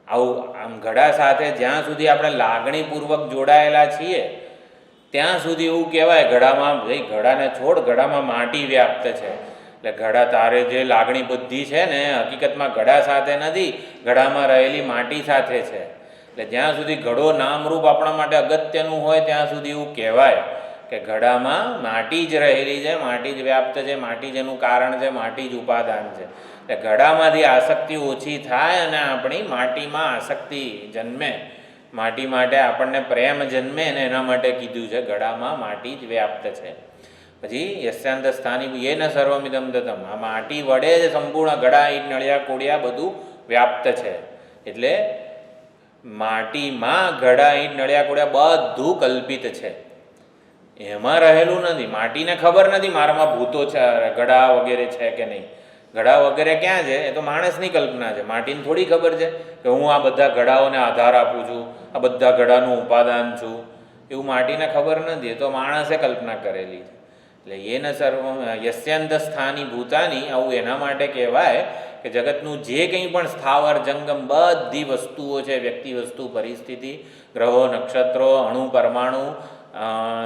આવું આમ ઘડા સાથે જ્યાં સુધી આપણે લાગણીપૂર્વક જોડાયેલા છીએ ત્યાં સુધી એવું કહેવાય ઘડામાં, ભાઈ ઘડાને છોડ, ઘડામાં માટી વ્યાપ્ત છે. એટલે ઘડા તારે જે લાગણી બુદ્ધિ છે ને હકીકતમાં ઘડા સાથે નથી, ઘડામાં રહેલી માટી સાથે છે. એટલે જ્યાં સુધી ઘડો નામરૂપ આપણા માટે અગત્યનું હોય ત્યાં સુધી એવું કહેવાય કે ઘડામાં માટી જ રહેલી છે, માટી જ વ્યાપ્ત છે, માટી જેનું કારણ છે, માટી જ ઉપાદાન છે. એટલે ઘડામાંથી આસક્તિ ઓછી થાય અને આપણી માટીમાં આસક્તિ જન્મે, માટી માટે આપણને પ્રેમ જન્મે ને એના માટે કીધું છે ઘડામાં માટી જ વ્યાપ્ત છે. પછી યસ્યાંત સ્થાની યેન સર્વમિદમ તતમ આ માટી વડે જ સંપૂર્ણ ઘડા, ઈટ, નળિયા, કોડિયા બધું વ્યાપ્ત છે. એટલે માટીમાં ઘડા, ઈટ, નળિયા, કોડિયા બધું કલ્પિત છે, એમાં રહેલું નથી. માટીને ખબર નથી મારામાં ભૂતો છે, ઘડા વગેરે છે કે નહીં. ઘડા વગેરે ક્યાં છે એ તો માણસની કલ્પના છે. માટીને થોડી ખબર છે કે હું આ બધા ઘડાઓને આધાર આપું છું, આ બધા ઘડાનું ઉપાદાન છું, એવું માટીને ખબર નથી. એ તો માણસે કલ્પના કરેલી છે. એટલે યેન સર્વ યસ્યાંત સ્થાની ભૂતાની આવું એના માટે કહેવાય કે જગતનું જે કંઈ પણ સ્થાવર જંગમ બધી વસ્તુઓ છે, વ્યક્તિ, વસ્તુ, પરિસ્થિતિ, ગ્રહો, નક્ષત્રો, અણુ, પરમાણુ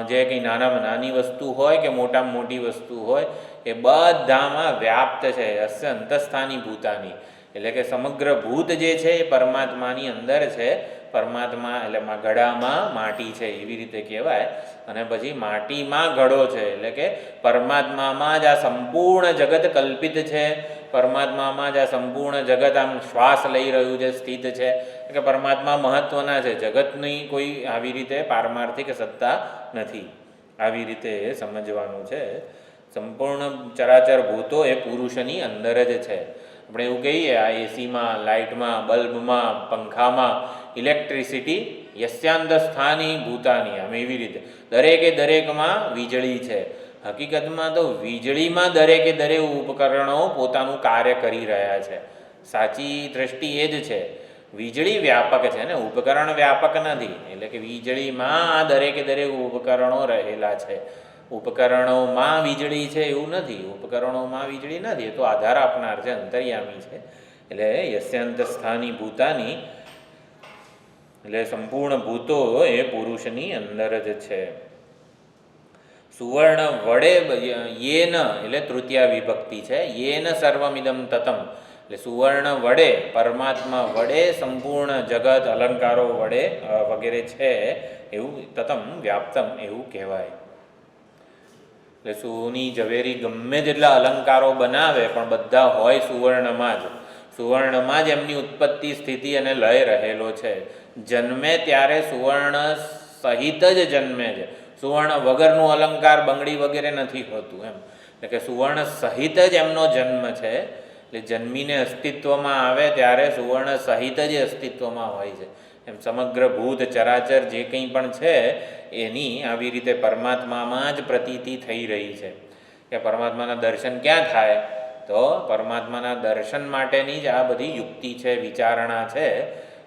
જે કંઈ નાનામાં નાની વસ્તુ હોય કે મોટામાં મોટી વસ્તુ હોય એ બધામાં વ્યાપ્ત છે. અસ્ય અંતસ્થાની ભૂતાની, એટલે કે સમગ્ર ભૂત જે છે એ પરમાત્માની અંદર છે. પરમાત્મા એટલે ઘડામાં માટી છે એવી રીતે કહેવાય. અને પછી માટીમાં ઘડો છે, એટલે કે પરમાત્મામાં જ આ સંપૂર્ણ જગત કલ્પિત છે. પરમાત્મામાં જ આ સંપૂર્ણ જગત આમ શ્વાસ લઈ રહ્યું છે, સ્થિત છે. કે પરમાત્મા મહત્ત્વના છે, જગતની કોઈ આવી રીતે પારમાર્થિક સત્તા નથી. આવી રીતે સમજવાનું છે. સંપૂર્ણ ચરાચર ભૂતો એ પુરુષની અંદર જ છે. આપણે એવું કહીએ આ એસીમાં, લાઇટમાં, બલ્બમાં, પંખામાં, ઇલેક્ટ્રિસિટી યસ્યાંત સ્થાની ભૂતાની, આમ એવી રીતે દરેકમાં વીજળી છે. હકીકતમાં તો વીજળીમાં દરેક ઉપકરણો પોતાનું કાર્ય કરી રહ્યા છે. સાચી દ્રષ્ટિ એ જ છે. વીજળી વ્યાપક છે ને, ઉપકરણ વ્યાપક નથી. એટલે કે વીજળીમાં આ દરેક ઉપકરણો રહેલા છે. ઉપકરણોમાં વીજળી છે એવું નથી. ઉપકરણોમાં વીજળી નથી, એ તો આધાર આપનાર છે, અંતર્યામી છે. એટલે યસ્યાંત સ્થાની ભૂતાની, એટલે સંપૂર્ણ ભૂતો એ પુરુષની અંદર જ છે. સુવર્ણ વડે યેન, એટલે તૃતીયા વિભક્તિ છે. યેન સર્વમિદમ તતમ, એટલે સુવર્ણ વડે, પરમાત્મા વડે સંપૂર્ણ જગત અલંકારો વડે વગેરે છે એવું તતમ વ્યાપ્તમ એવું કહેવાય. એટલે સોની ઝવેરી ગમે તેટલા અલંકારો બનાવે પણ બધા હોય સુવર્ણમાં જ. સુવર્ણમાં જ એમની ઉત્પત્તિ, સ્થિતિ અને લય રહેલો છે. જન્મે ત્યારે સુવર્ણ સહિત જ જન્મે છે. સુવર્ણ વગરનું અલંકાર, બંગડી વગેરે નથી હોતું એમ. એટલે કે સુવર્ણ સહિત જ એમનો જન્મ છે. એટલે જન્મીને અસ્તિત્વમાં આવે ત્યારે સુવર્ણ સહિત જ અસ્તિત્વમાં હોય છે. એમ સમગ્ર ભૂત ચરાચર જે કંઈ પણ છે એની આવી રીતે પરમાત્મામાં જ પ્રતીતિ થઈ રહી છે. કે પરમાત્માના દર્શન ક્યાં થાય? તો પરમાત્માના દર્શન માટેની જ આ બધી યુક્તિ છે, વિચારણા છે.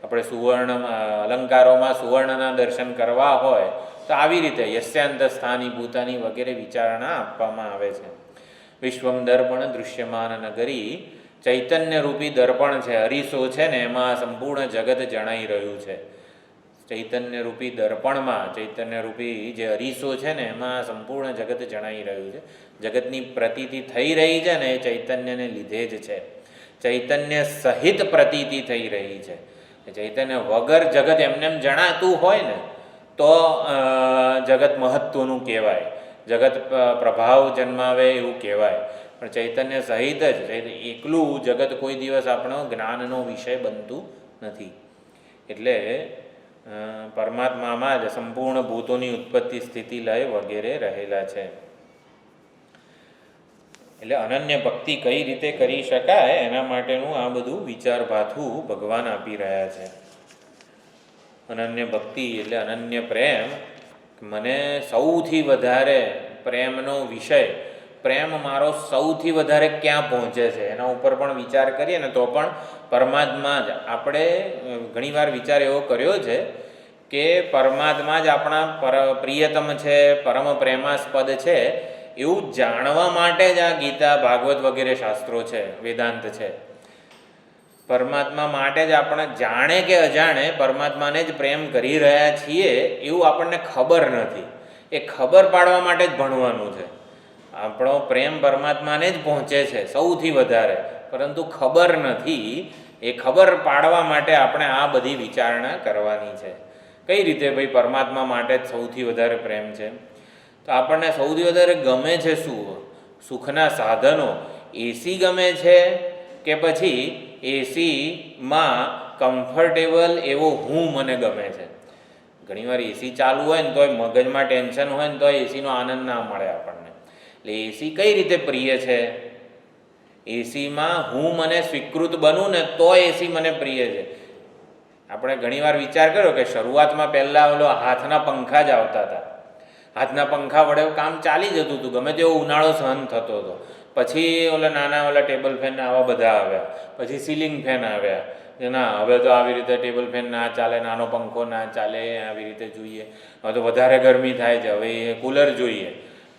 આપણે સુવર્ણમાં, અલંકારોમાં સુવર્ણના દર્શન કરવા હોય તો આવી રીતે યસ્યાંત સ્થાની ભૂતાની વગેરે વિચારણા આપવામાં આવે છે. વિશ્વમ દર્પણ દૃશ્યમાન નગરી, ચૈતન્યરૂપી દર્પણ છે, અરીસો છે ને, એમાં સંપૂર્ણ જગત જણાઈ રહ્યું છે. ચૈતન્યરૂપી દર્પણમાં, ચૈતન્યરૂપી જે અરીસો છે ને એમાં સંપૂર્ણ જગત જણાઈ રહ્યું છે. જગતની પ્રતીતિ થઈ રહી છે ને એ ચૈતન્યને લીધે જ છે. ચૈતન્ય સહિત પ્રતીતિ થઈ રહી છે. ચૈતન્ય વગર જગત એમનેમ જણાતું હોય ને તો જગત મહત્ત્વનું કહેવાય, જગત પ્રભાવ જન્માવે એવું કહેવાય. પણ ચૈતન્ય સહિત જ, એકલું જગત કોઈ દિવસ આપણો જ્ઞાનનો વિષય બનતું નથી. એટલે પરમાત્મામાં જ સંપૂર્ણ ભૂતોની ઉત્પત્તિ, સ્થિતિ, લય વગેરે રહેલા છે. એટલે અનન્ય ભક્તિ કઈ રીતે કરી શકાય એના માટેનું આ બધું વિચારભાથું ભગવાન આપી રહ્યા છે. અનન્ય ભક્તિ એટલે અનન્ય પ્રેમ. મને સૌથી વધારે પ્રેમનો વિષય, પ્રેમ મારો સૌથી વધારે ક્યાં પહોંચે છે એના ઉપર પણ વિચાર કરીએ ને તો પણ પરમાત્મા જ. આપણે ઘણીવાર વિચાર એવો કર્યો છે કે પરમાત્મા જ આપણા પ્રિયતમ છે, પરમ પ્રેમાસ્પદ છે, એવું જાણવા માટે જ આ ગીતા, ભાગવત વગેરે શાસ્ત્રો છે, વેદાંત છે. પરમાત્મા માટે જ આપણે જાણે કે અજાણે પરમાત્માને જ પ્રેમ કરી રહ્યા છીએ એવું આપણને ખબર નથી. એ ખબર પાડવા માટે જ ભણવાનું છે. આપણો પ્રેમ પરમાત્માને જ પહોંચે છે સૌથી વધારે, પરંતુ ખબર નથી. એ ખબર પાડવા માટે આપણે આ બધી વિચારણા કરવાની છે. કઈ રીતે ભાઈ પરમાત્મા માટે જ સૌથી વધારે પ્રેમ છે? તો આપણને સૌથી વધારે ગમે છે શું? સુખના સાધનો. એસી ગમે છે કે પછી એસીમાં કમ્ફર્ટેબલ એવો હું મને ગમે છે? ઘણીવાર એસી ચાલુ હોય ને તોય મગજમાં ટેન્શન હોય ને તોય એસીનો આનંદ ના મળે આપણને. એટલે એસી કઈ રીતે પ્રિય છે? એસીમાં હું મને સ્વીકૃત બનું ને તો એસી મને પ્રિય છે. આપણે ઘણીવાર વિચાર કર્યો કે શરૂઆતમાં પહેલાં ઓલો હાથના પંખા જ આવતા હતા. હાથના પંખા વડે કામ ચાલી જતું હતું, ગમે તેવો ઉનાળો સહન થતો હતો. પછી ઓલા નાના ટેબલ ફેન આવા બધા આવ્યા, પછી સીલિંગ ફેન આવ્યા. ના, હવે તો આવી રીતે ટેબલ ફેન ના ચાલે, નાનો પંખો ના ચાલે, આવી રીતે જોઈએ. હવે તો વધારે ગરમી થાય છે, હવે એ કુલર જોઈએ.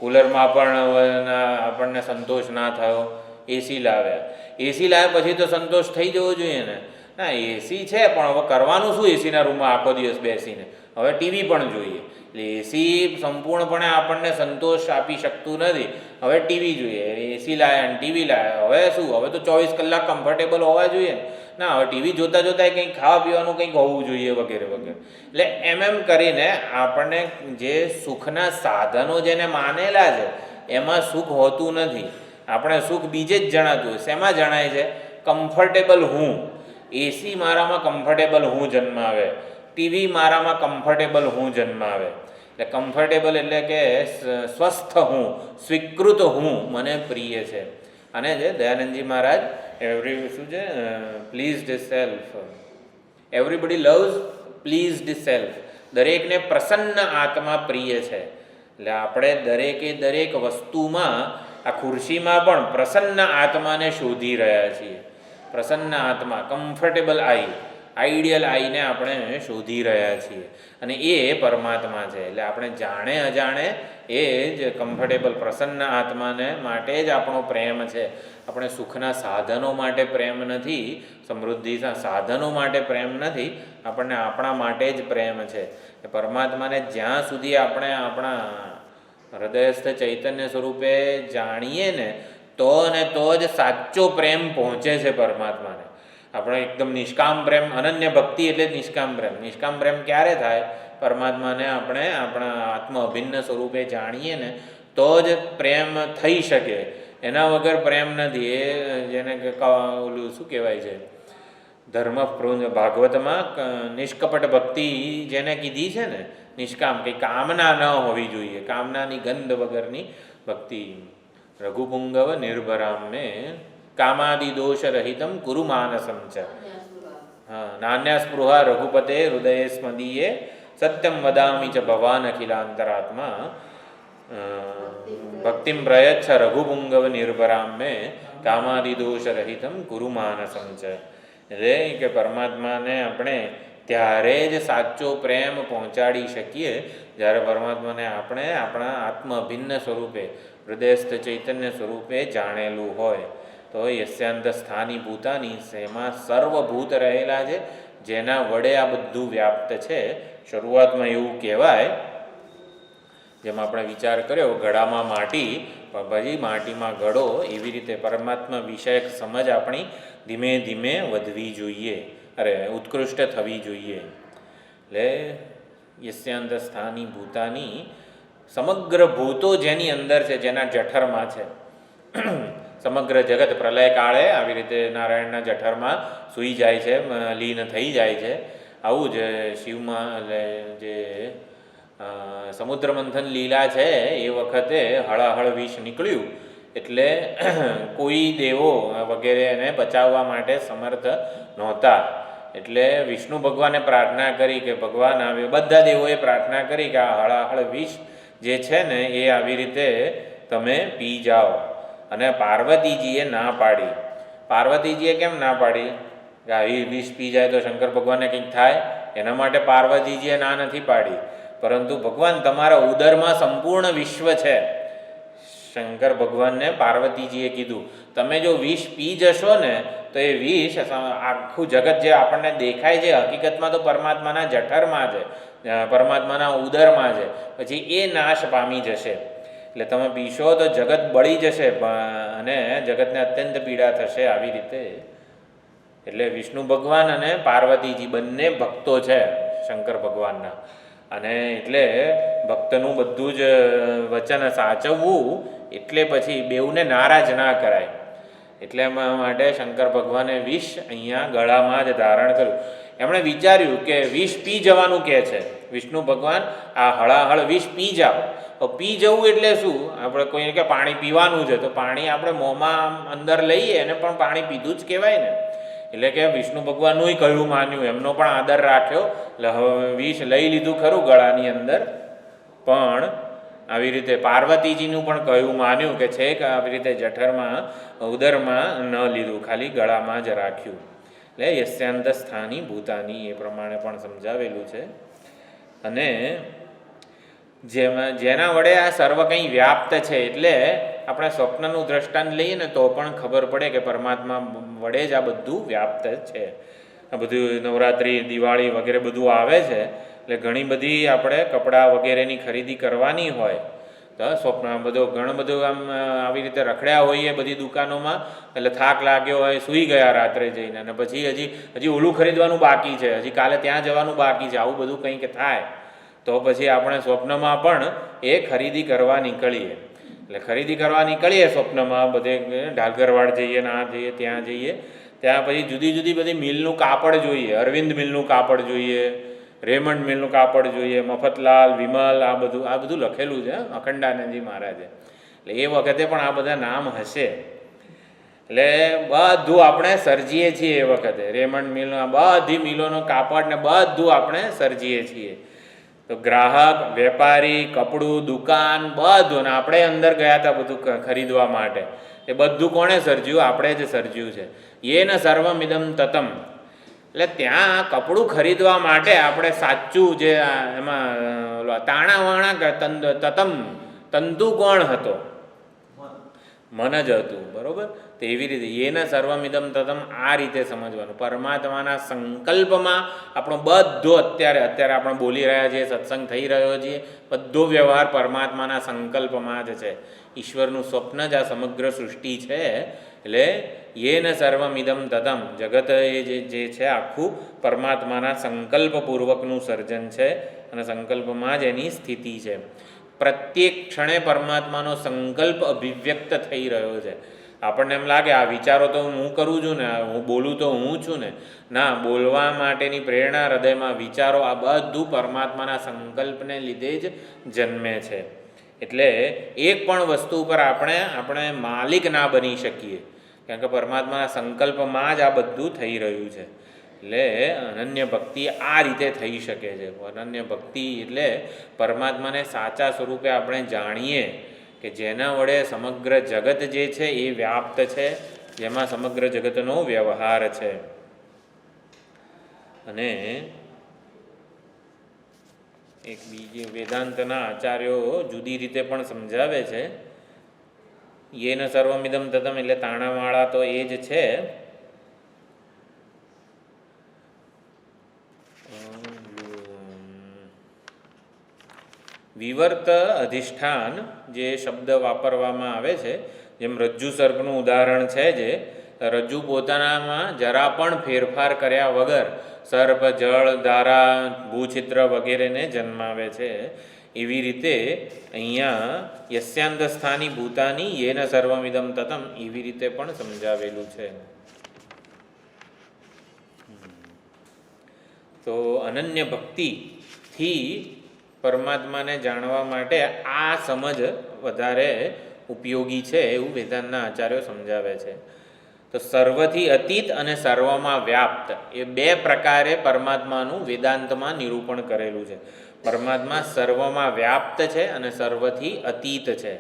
કુલરમાં પણ આપણને સંતોષ ના થયો, એસી લાવ્યા. એસી લાવ્યા પછી તો સંતોષ થઈ જવો જોઈએ ને. ના એસી છે પણ હવે કરવાનું શું એસીના રૂમમાં આખો દિવસ બેસીને? હવે ટીવી પણ જોઈએ. એટલે એસી સંપૂર્ણપણે આપણને સંતોષ આપી શકતું નથી. હવે ટીવી જોઈએ, એસી લાયા અને ટીવી લાયા, હવે શું? હવે તો 24 કલાક કમ્ફર્ટેબલ હોવા જોઈએ ને. ના, હવે ટીવી જોતાં જોતાં કંઈક ખાવા પીવાનું કંઈક હોવું જોઈએ વગેરે વગેરે. એટલે એમ કરીને આપણને જે સુખના સાધનો જેને માનેલા છે એમાં સુખ હોતું નથી. આપણે સુખ બીજે જ જણાતું હોય. શેમાં જણાય છે? કમ્ફર્ટેબલ હું. એસી મારામાં કમ્ફર્ટેબલ હું જન્માવે, ટીવી મારામાં કમ્ફર્ટેબલ હું જન્માવે. એટલે કમ્ફર્ટેબલ એટલે કે સ્વસ્થ હું, સ્વીકૃત હું, મને પ્રિય છે. અને જે દયાનંદજી મહારાજ શું છે, pleased self, everybody loves pleased self. દરેકને પ્રસન્ન આત્મા પ્રિય છે. એટલે આપણે દરેકે દરેક વસ્તુમાં, આ ખુરશીમાં પણ પ્રસન્ન આત્માને શોધી રહ્યા છીએ. પ્રસન્ન આત્મા, કમ્ફર્ટેબલ આઈડિયલ આઈને આપણે શોધી રહ્યા છીએ. અને એ પરમાત્મા છે. એટલે આપણે જાણે અજાણે એ જ કમ્ફર્ટેબલ પ્રસન્ન આત્માને માટે જ આપણો પ્રેમ છે. આપણે સુખના સાધનો માટે પ્રેમ નથી, સમૃદ્ધિના સાધનો માટે પ્રેમ નથી, આપણને આપણા માટે જ પ્રેમ છે. એ પરમાત્માને જ્યાં સુધી આપણે આપણા હૃદયસ્થ ચૈતન્ય સ્વરૂપે જાણીએ ને તો જ સાચો પ્રેમ પહોંચે છે પરમાત્માને. આપણે એકદમ નિષ્કામ પ્રેમ, અનન્ય ભક્તિ એટલે નિષ્કામ પ્રેમ. નિષ્કામ પ્રેમ ક્યારે થાય? પરમાત્માને આપણે આપણા આત્મ અભિન્ન સ્વરૂપે જાણીએ ને તો જ પ્રેમ થઈ શકે. એના વગર પ્રેમ નથી. એ જેને ઓલું શું કહેવાય છે, ધર્મ ભાગવતમાં નિષ્કપટ ભક્તિ જેને કીધી છે ને, નિષ્કામ, કંઈ કામના ન હોવી જોઈએ, કામનાની ગંધ વગરની ભક્તિ. રઘુપુંગવ નિર્ભરામ ને કામાદિ દોષ રહિતમ કુરુ માનસમ ચ. હા, નાન્યા સ્પૃહા રઘુપતે હૃદયે સ્મદીયે સત્યમ વદામિ ચ ભવાન અખિલાંતરાત્મા ભક્તિમ પ્રયચ્છ રઘુપુંગવ નિર્ભરામ મે કામાદિ દોષ રહિતમ કુરુ માનસમ ચ. એટલે કે પરમાત્માને આપણે ત્યારે જ સાચો પ્રેમ પહોંચાડી શકીએ જ્યારે પરમાત્માને આપણે આપણા આત્મ અભિન્ન સ્વરૂપે, હૃદયસ્થ ચૈતન્ય સ્વરૂપે જાણેલું હોય. તો યસ્યાંત સ્થાની ભૂતાની, એમાં સર્વભૂત રહેલા છે, જેના વડે આ બધું વ્યાપ્ત છે. શરૂઆતમાં એવું કહેવાય, જેમ આપણે વિચાર કર્યો, ઘડામાં માટી, પછી માટીમાં ઘડો, એવી રીતે પરમાત્મા વિષયક સમજ આપણી ધીમે ધીમે વધવી જોઈએ, ઉત્કૃષ્ટ થવી જોઈએ. એટલે યસ્યાંત સ્થાની ભૂતાની, સમગ્ર ભૂતો જેની અંદર છે, જેના જઠરમાં છે. સમગ્ર જગત પ્રલય કાળે આવી રીતે નારાયણના જઠરમાં સૂઈ જાય છે, લીન થઈ જાય છે. આવું જ શિવમાં જે સમુદ્ર મંથન લીલા છે એ વખતે હળાહળ વિષ નીકળ્યું એટલે કોઈ દેવો વગેરે એને બચાવવા માટે સમર્થ નહોતા. એટલે વિષ્ણુ ભગવાને પ્રાર્થના કરી કે ભગવાન આવે, બધા દેવોએ પ્રાર્થના કરી કે આ હળાહળ વિષ જે છે ને એ આવી રીતે તમે પી જાઓ. અને પાર્વતીજીએ ના પાડી. પાર્વતીજીએ કેમ ના પાડી? કે આવી વિષ પી જાય તો શંકર ભગવાનને કંઈક થાય, એના માટે પાર્વતીજીએ ના નથી પાડી. પરંતુ ભગવાન તમારા ઉદરમાં સંપૂર્ણ વિશ્વ છે. શંકર ભગવાનને પાર્વતીજીએ કીધું, તમે જો વિષ પી જશો ને તો એ વિષ આખું જગત જે આપણને દેખાય છે હકીકતમાં તો પરમાત્માના જઠરમાં છે, પરમાત્માના ઉદરમાં છે. પછી એ નાશ પામી જશે. એટલે તમે પીશો તો જગત બળી જશે અને જગતને અત્યંત પીડા થશે. આવી રીતે એટલે વિષ્ણુ ભગવાન અને પાર્વતીજી બંને ભક્તો છે શંકર ભગવાનના. અને એટલે ભક્તનું બધું જ વચન સાચવવું, એટલે પછી બેઉને નારાજ ના કરાય. એટલે માટે શંકર ભગવાને વિષ અહીંયા ગળામાં જ ધારણ કર્યું. એમણે વિચાર્યું કે વિષ પી જવાનું કહે છે વિષ્ણુ ભગવાન, આ હળાહળ વિષ પી જાઓ. તો પી જવું એટલે શું? આપણે કોઈને કે પાણી પીવાનું છે તો પાણી આપણે મોંમાં અંદર લઈએ અને પણ પાણી પીધું જ કહેવાય ને. એટલે કે વિષ્ણુ ભગવાનનું કહ્યું માન્યું, એમનો પણ આદર રાખ્યો. એટલે હવે વિષ લઈ લીધું ખરું ગળાની અંદર, પણ આવી રીતે પાર્વતીજીનું પણ કહ્યું માન્યું કે છે કે આવી રીતે જઠરમાં ઉદરમાં ન લીધું, ખાલી ગળામાં જ રાખ્યું. એટલે યસ્યાંત સ્થાની ભૂતાની એ પ્રમાણે પણ સમજાવેલું છે. અને જેના વડે આ સર્વ કંઈ વ્યાપ્ત છે, એટલે આપણે સ્વપ્નનું દ્રષ્ટાંત લઈએ ને તો પણ ખબર પડે કે પરમાત્મા વડે જ આ બધું વ્યાપ્ત છે. આ બધું નવરાત્રિ, દિવાળી વગેરે બધું આવે છે, એટલે ઘણી બધી આપણે કપડાં વગેરેની ખરીદી કરવાની હોય તો સ્વપ્ન ઘણું બધું આમ આવી રીતે રખડ્યા હોઈએ બધી દુકાનોમાં, એટલે થાક લાગ્યો હોય, સૂઈ ગયા રાત્રે જઈને, અને પછી હજી ઓલું ખરીદવાનું બાકી છે, હજી કાલે ત્યાં જવાનું બાકી છે, આવું બધું કંઈક થાય તો પછી આપણે સ્વપ્નમાં પણ એ ખરીદી કરવા નીકળીએ. એટલે ખરીદી કરવા નીકળીએ સ્વપ્નમાં, બધે ઢાલગરવાડ જઈએ ને આ જઈએ ત્યાં જઈએ, ત્યાં પછી જુદી જુદી બધી મિલનું કાપડ જોઈએ, અરવિંદ મિલનું કાપડ જોઈએ, રેમંડ મિલનું કાપડ જોઈએ, મફતલાલ, વિમલ, આ બધું લખેલું છે અખંડાનંદજી મહારાજે. એટલે એ વખતે પણ આ બધા નામ હશે. એટલે બધું આપણે સર્જીએ છીએ એ વખતે, રેમંડ મિલનું બધી મિલોનો કાપડ ને બધું આપણે સર્જીએ છીએ. તો ગ્રાહક, વેપારી, કપડું, દુકાન બધું, ને આપણે અંદર ગયા હતા બધું ખરીદવા માટે. એ બધું કોણે સર્જ્યું? આપણે જ સર્જ્યું છે. યેન સર્વમિદમ તતમ. એટલે ત્યાં કપડું ખરીદવા માટે આપણે સાચું જે એમાં તાણાવાણા તતમ તંતુ કોણ હતો? મન જ હતું. બરાબર? તો એવી રીતે યેન સર્વમિદમ તતમ આ રીતે સમજવાનું. પરમાત્માના સંકલ્પમાં આપણો બધો અત્યારે આપણે બોલી રહ્યા છીએ, સત્સંગ થઈ રહ્યો છીએ, બધો વ્યવહાર પરમાત્માના સંકલ્પમાં જ છે. ઈશ્વરનું સ્વપ્ન જ આ સમગ્ર સૃષ્ટિ છે. એટલે યેન સર્વમિદમ તતમ, જગત એ જે છે આખું પરમાત્માના સંકલ્પપૂર્વકનું સર્જન છે, અને સંકલ્પમાં જ એની સ્થિતિ છે. પ્રત્યેક ક્ષણે પરમાત્માનો સંકલ્પ અભિવ્યક્ત થઈ રહ્યો છે. આપણને એમ લાગે આ વિચારો તો હું કરું છું ને, હું બોલું તો હું છું ને. ના, બોલવા માટેની પ્રેરણા હૃદયમાં, વિચારો, આ બધું પરમાત્માના સંકલ્પને લીધે જ જન્મે છે. એટલે એક પણ વસ્તુ ઉપર આપણે માલિક ના બની શકીએ, કારણ કે પરમાત્માના સંકલ્પમાં જ આ બધું થઈ રહ્યું છે. એટલે અનન્ય ભક્તિ આ રીતે થઈ શકે છે. અનન્ય ભક્તિ એટલે પરમાત્માને સાચા સ્વરૂપે આપણે જાણીએ, કે જેના વડે સમગ્ર જગત જે છે એ વ્યાપ્ત છે, જેમાં સમગ્ર જગતનો વ્યવહાર છે. અને એક બીજી વેદાંતના આચાર્યો જુદી રીતે પણ સમજાવે છે. યેન સર્વમિદમ તતમ એટલે તાણાવાળા તો એ જ છે. વિવર્ત અધિષ્ઠાન જે શબ્દ વાપરવામાં આવે છે, જેમ રજ્જુ સર્પનું ઉદાહરણ છે, જે રજ્જુ પોતાનામાં જરા પણ ફેરફાર કર્યા વગર સર્પ, જળ, ધારા, ભૂછિત્ર વગેરેને જન્માવે છે. એવી રીતે અહીંયા યસ્યાંત સ્થાની ભૂતાની યેન સર્વમિદમ તતમ એવી રીતે પણ સમજાવેલું છે. તો અનન્ય ભક્તિથી પરમાત્માને જાણવા માટે આ સમજ વધારે ઉપયોગી છે, એવું વેદાંતના આચાર્યો સમજાવે છે. તો સર્વથી અતીત અને સર્વમાં વ્યાપ્ત એ બે પ્રકારે પરમાત્માનું વેદાંતમાં નિરૂપણ કરેલું છે. પરમાત્મા સર્વમાં વ્યાપ્ત છે અને સર્વથી અતીત છે.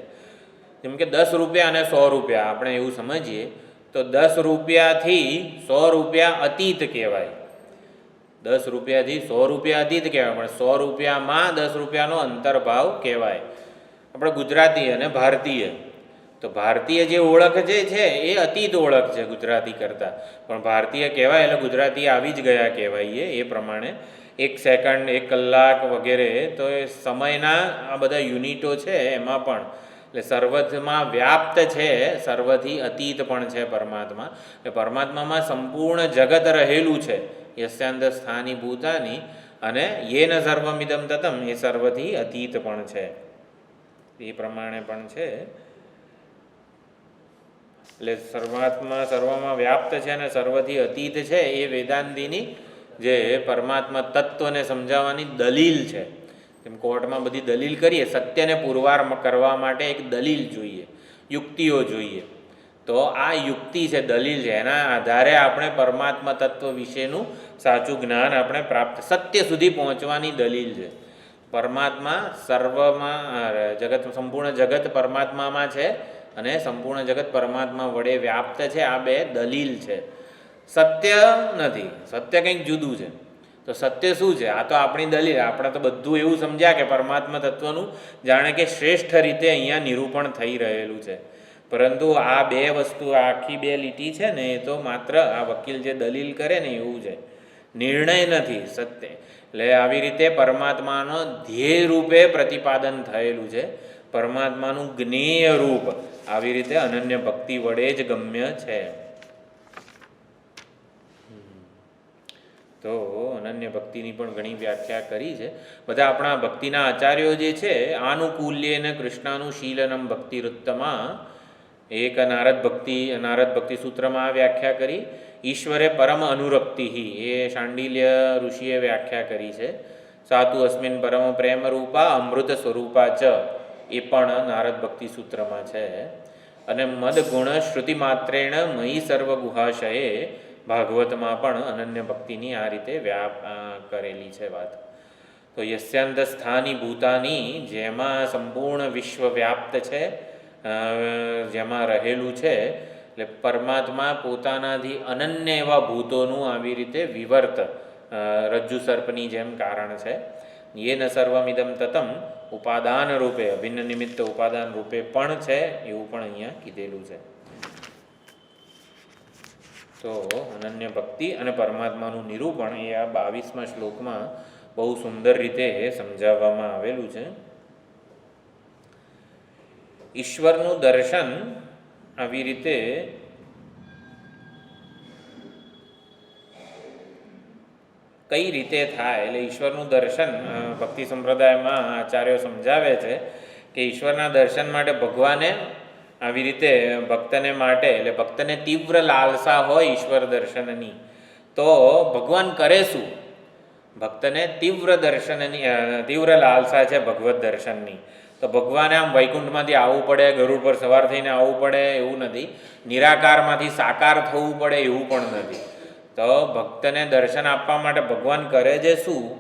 જેમ કે 10 રૂપિયા અને 100 રૂપિયા આપણે એવું સમજીએ તો 10 રૂપિયાથી 100 રૂપિયા અતીત કહેવાય. 10 રૂપિયાથી 100 રૂપિયા અતીત કહેવાય, પણ 100 રૂપિયામાં 10 રૂપિયાનો અંતર્ભાવ કહેવાય. આપણે ગુજરાતી અને ભારતીય, તો ભારતીય જે ઓળખ જે છે એ અતીત ઓળખ છે ગુજરાતી કરતાં, પણ ભારતીય કહેવાય એટલે ગુજરાતી આવી જ ગયા કહેવાય. એ પ્રમાણે 1 સેકન્ડ, 1 કલાક વગેરે, તો એ સમયના આ બધા યુનિટો છે એમાં પણ. એટલે સર્વમાં વ્યાપ્ત છે, સર્વથી અતીત પણ છે પરમાત્મા. એ પરમાત્મામાં સંપૂર્ણ જગત રહેલું છે, યસ્યાંત સ્થાની ભૂતાની, અને યેન સર્વમિદમ તતમ એ સર્વથી અતીત પણ છે. એ પ્રમાણે પણ છે. એટલે સર્વાત્મા સર્વમાં વ્યાપ્ત છે અને સર્વથી અતીત છે, એ વેદાંતિની જે પરમાત્મા તત્વને સમજાવવાની દલીલ છે. તેમ કોર્ટમાં બધી દલીલ કરીએ, સત્યને પુરવાર કરવા માટે એક દલીલ જોઈએ, યુક્તિઓ જોઈએ. તો આ યુક્તિ છે, દલીલ છે, એના આધારે આપણે પરમાત્મા તત્વ વિશેનું સાચું જ્ઞાન આપણે પ્રાપ્ત, સત્ય સુધી પહોંચવાની દલીલ છે. પરમાત્મા સર્વમાં જગત, સંપૂર્ણ જગત પરમાત્મામાં છે અને સંપૂર્ણ જગત પરમાત્મા વડે વ્યાપ્ત છે. આ બે દલીલ છે, સત્ય નથી. સત્ય કંઈક જુદું છે. તો સત્ય શું છે? આ તો આપણી દલીલ. આપણે તો બધું એવું સમજ્યા કે પરમાત્મા તત્વનું જાણે કે શ્રેષ્ઠ રીતે અહીંયા નિરૂપણ થઈ રહેલું છે, પરંતુ આ બે વસ્તુ, આખી બે લીટી છે ને, એ તો માત્ર આ વકીલ જે દલીલ કરે ને એવું છે. નિર્ણય નથી, સત્ય. એટલે આવી રીતે પરમાત્માનો ધ્યેય રૂપે પ્રતિપાદન થયેલું છે. પરમાત્માનું જ્ઞેય રૂપ આવી રીતે અનન્ય ભક્તિ વડે જ ગમ્ય છે. તો અનન્ય ભક્તિની પણ ઘણી વ્યાખ્યા કરી છે. બધા આપણા ભક્તિના આચાર્યો જે છે, આનુકૂલ્યેન કૃષ્ણાનુશીલનમ ભક્તિરુત્તમા, એક નારદ ભક્તિ સૂત્રમાં આ વ્યાખ્યા કરી. ઈશ્વરે પરમ અનુરક્તિ, એ શાંડિલ્ય ઋષિએ વ્યાખ્યા કરી છે. સાતુ અસ્મિન પરમ પ્રેમ રૂપા અમૃત સ્વરૂપા ચ, એ પણ નારદ ભક્તિ સૂત્રમાં છે. અને મદ ગુણ શ્રુતિ માત્રેણ મયી સર્વ ગુહાશયે, ભાગવતમાં પણ અનન્ય ભક્તિની આ રીતે કરેલી છે વાત. તો યસ્યાંત સ્થાની ભૂતાની, જેમાં સંપૂર્ણ વિશ્વ વ્યાપ્ત છે, જેમાં રહેલું છે, એટલે પરમાત્મા પોતાનાથી અનન્ય એવા ભૂતોનું આવી રીતે વિવર્ત, રજ્જુ સર્પની જેમ કારણ છે. યેન સર્વમિદમ તતમ ઉપાદાન રૂપે, અભિન્ન નિમિત્ત ઉપાદાન રૂપે પણ છે, એવું પણ અહીંયા કીધેલું છે. તો અનન્ય ભક્તિ અને પરમાત્માનું નિરૂપણ એ આ 22મા શ્લોકમાં બહુ સુંદર રીતે સમજાવવામાં આવેલું છે. ઈશ્વરનું દર્શન આવી રીતે કઈ રીતે થાય, એટલે ઈશ્વરનું દર્શન ભક્તિ સંપ્રદાયમાં આચાર્યો સમજાવે છે કે ઈશ્વરના દર્શન માટે ભગવાને આવી રીતે ભક્તને માટે, એટલે ભક્તને તીવ્ર લાલસા હોય ઈશ્વર દર્શનની, તો ભગવાન કરે શું? ભક્તને તીવ્ર લાલસા છે ભગવત દર્શનની, તો ભગવાને આમ વૈકુંઠમાંથી આવવું પડે, ગરુડ પર સવાર થઈને આવવું પડે એવું નથી, નિરાકારમાંથી સાકાર થવું પડે એવું પણ નથી. તો ભક્તને દર્શન આપવા માટે ભગવાન કરે છે શું?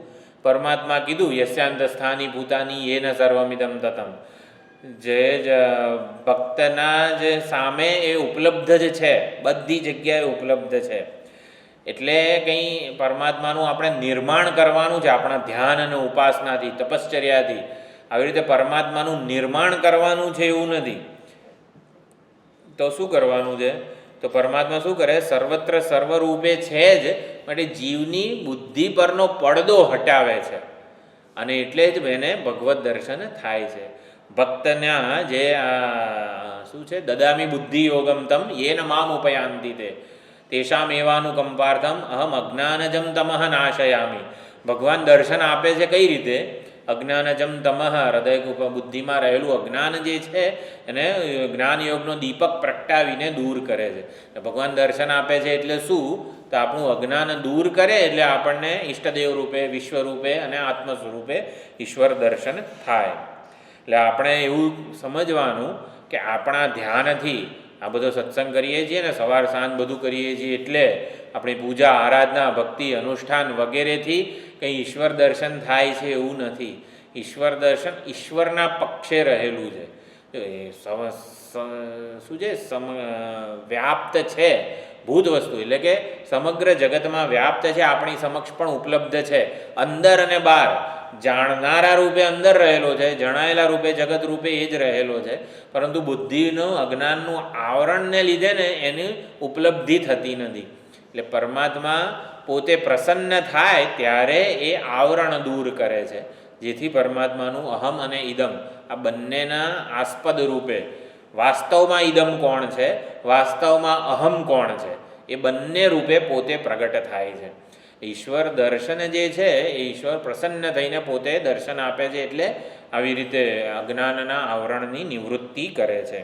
પરમાત્મા કીધું યસ્યાંત સ્થાની ભૂતાની યેન સર્વમિદમ તતમ, જે ભક્તના જે સામે એ ઉપલબ્ધ જ છે, બધી જગ્યાએ ઉપલબ્ધ છે. એટલે કંઈ પરમાત્માનું આપણે નિર્માણ કરવાનું છે, આપણા ધ્યાન અને ઉપાસનાથી, તપશ્ચર્યાથી આવી રીતે પરમાત્માનું નિર્માણ કરવાનું છે એવું નથી. તો શું કરવાનું છે? તો પરમાત્મા શું કરે? સર્વત્ર સર્વરૂપે છે જ, માટે જીવની બુદ્ધિ પરનો પડદો હટાવે છે, અને એટલે જ એને ભગવત દર્શન થાય છે. ભક્તના જે શું છે, દદામી બુદ્ધિ યોગમ તમ યેન મામ ઉપયાંતિ તે તેષામ એવાનુકંપાર્થમ અહમ અજ્ઞાનજમ તમઃ નાશયામી. ભગવાન દર્શન આપે છે કઈ રીતે? અજ્ઞાનજમ તમઃ, હૃદય બુદ્ધિમાં રહેલું અજ્ઞાન જે છે એને જ્ઞાનયોગનો દીપક પ્રગટાવીને દૂર કરે છે. ભગવાન દર્શન આપે છે એટલે શું? તો આપણું અજ્ઞાન દૂર કરે, એટલે આપણને ઈષ્ટદેવ રૂપે, વિશ્વ રૂપે અને આત્મ સ્વરૂપે ઈશ્વર દર્શન થાય. એટલે આપણે એવું સમજવાનું કે આપણા ધ્યાનથી આ બધો સત્સંગ કરીએ છીએ ને, સવાર સાંજ બધું કરીએ છીએ, એટલે આપણી પૂજા આરાધના ભક્તિ અનુષ્ઠાન વગેરેથી કંઈ ઈશ્વર દર્શન થાય છે એવું નથી. ઈશ્વર દર્શન ઈશ્વરના પક્ષે રહેલું છે. શું છે? વ્યાપ્ત છે ભૂત વસ્તુ, એટલે કે સમગ્ર જગતમાં વ્યાપ્ત છે, આપણી સમક્ષ પણ ઉપલબ્ધ છે, અંદર અને બહાર. જાણનારા રૂપે અંદર રહેલો છે, જણાયેલા રૂપે જગત રૂપે એ જ રહેલો છે, પરંતુ બુદ્ધિનું અજ્ઞાનનું આવરણને લીધે ને એની ઉપલબ્ધિ થતી નથી. એટલે પરમાત્મા પોતે પ્રસન્ન થાય ત્યારે એ આવરણ દૂર કરે છે, જેથી પરમાત્માનું અહમ અને ઇદમ આ બંનેના આસ્પદ રૂપે, વાસ્તવમાં ઇદમ કોણ છે, વાસ્તવમાં અહમ કોણ છે, એ બંને રૂપે પોતે પ્રગટ થાય છે. ઈશ્વર દર્શન જે છે એ ઈશ્વર પ્રસન્ન થઈને પોતે દર્શન આપે છે, એટલે આવી રીતે અજ્ઞાનના આવરણની નિવૃત્તિ કરે છે.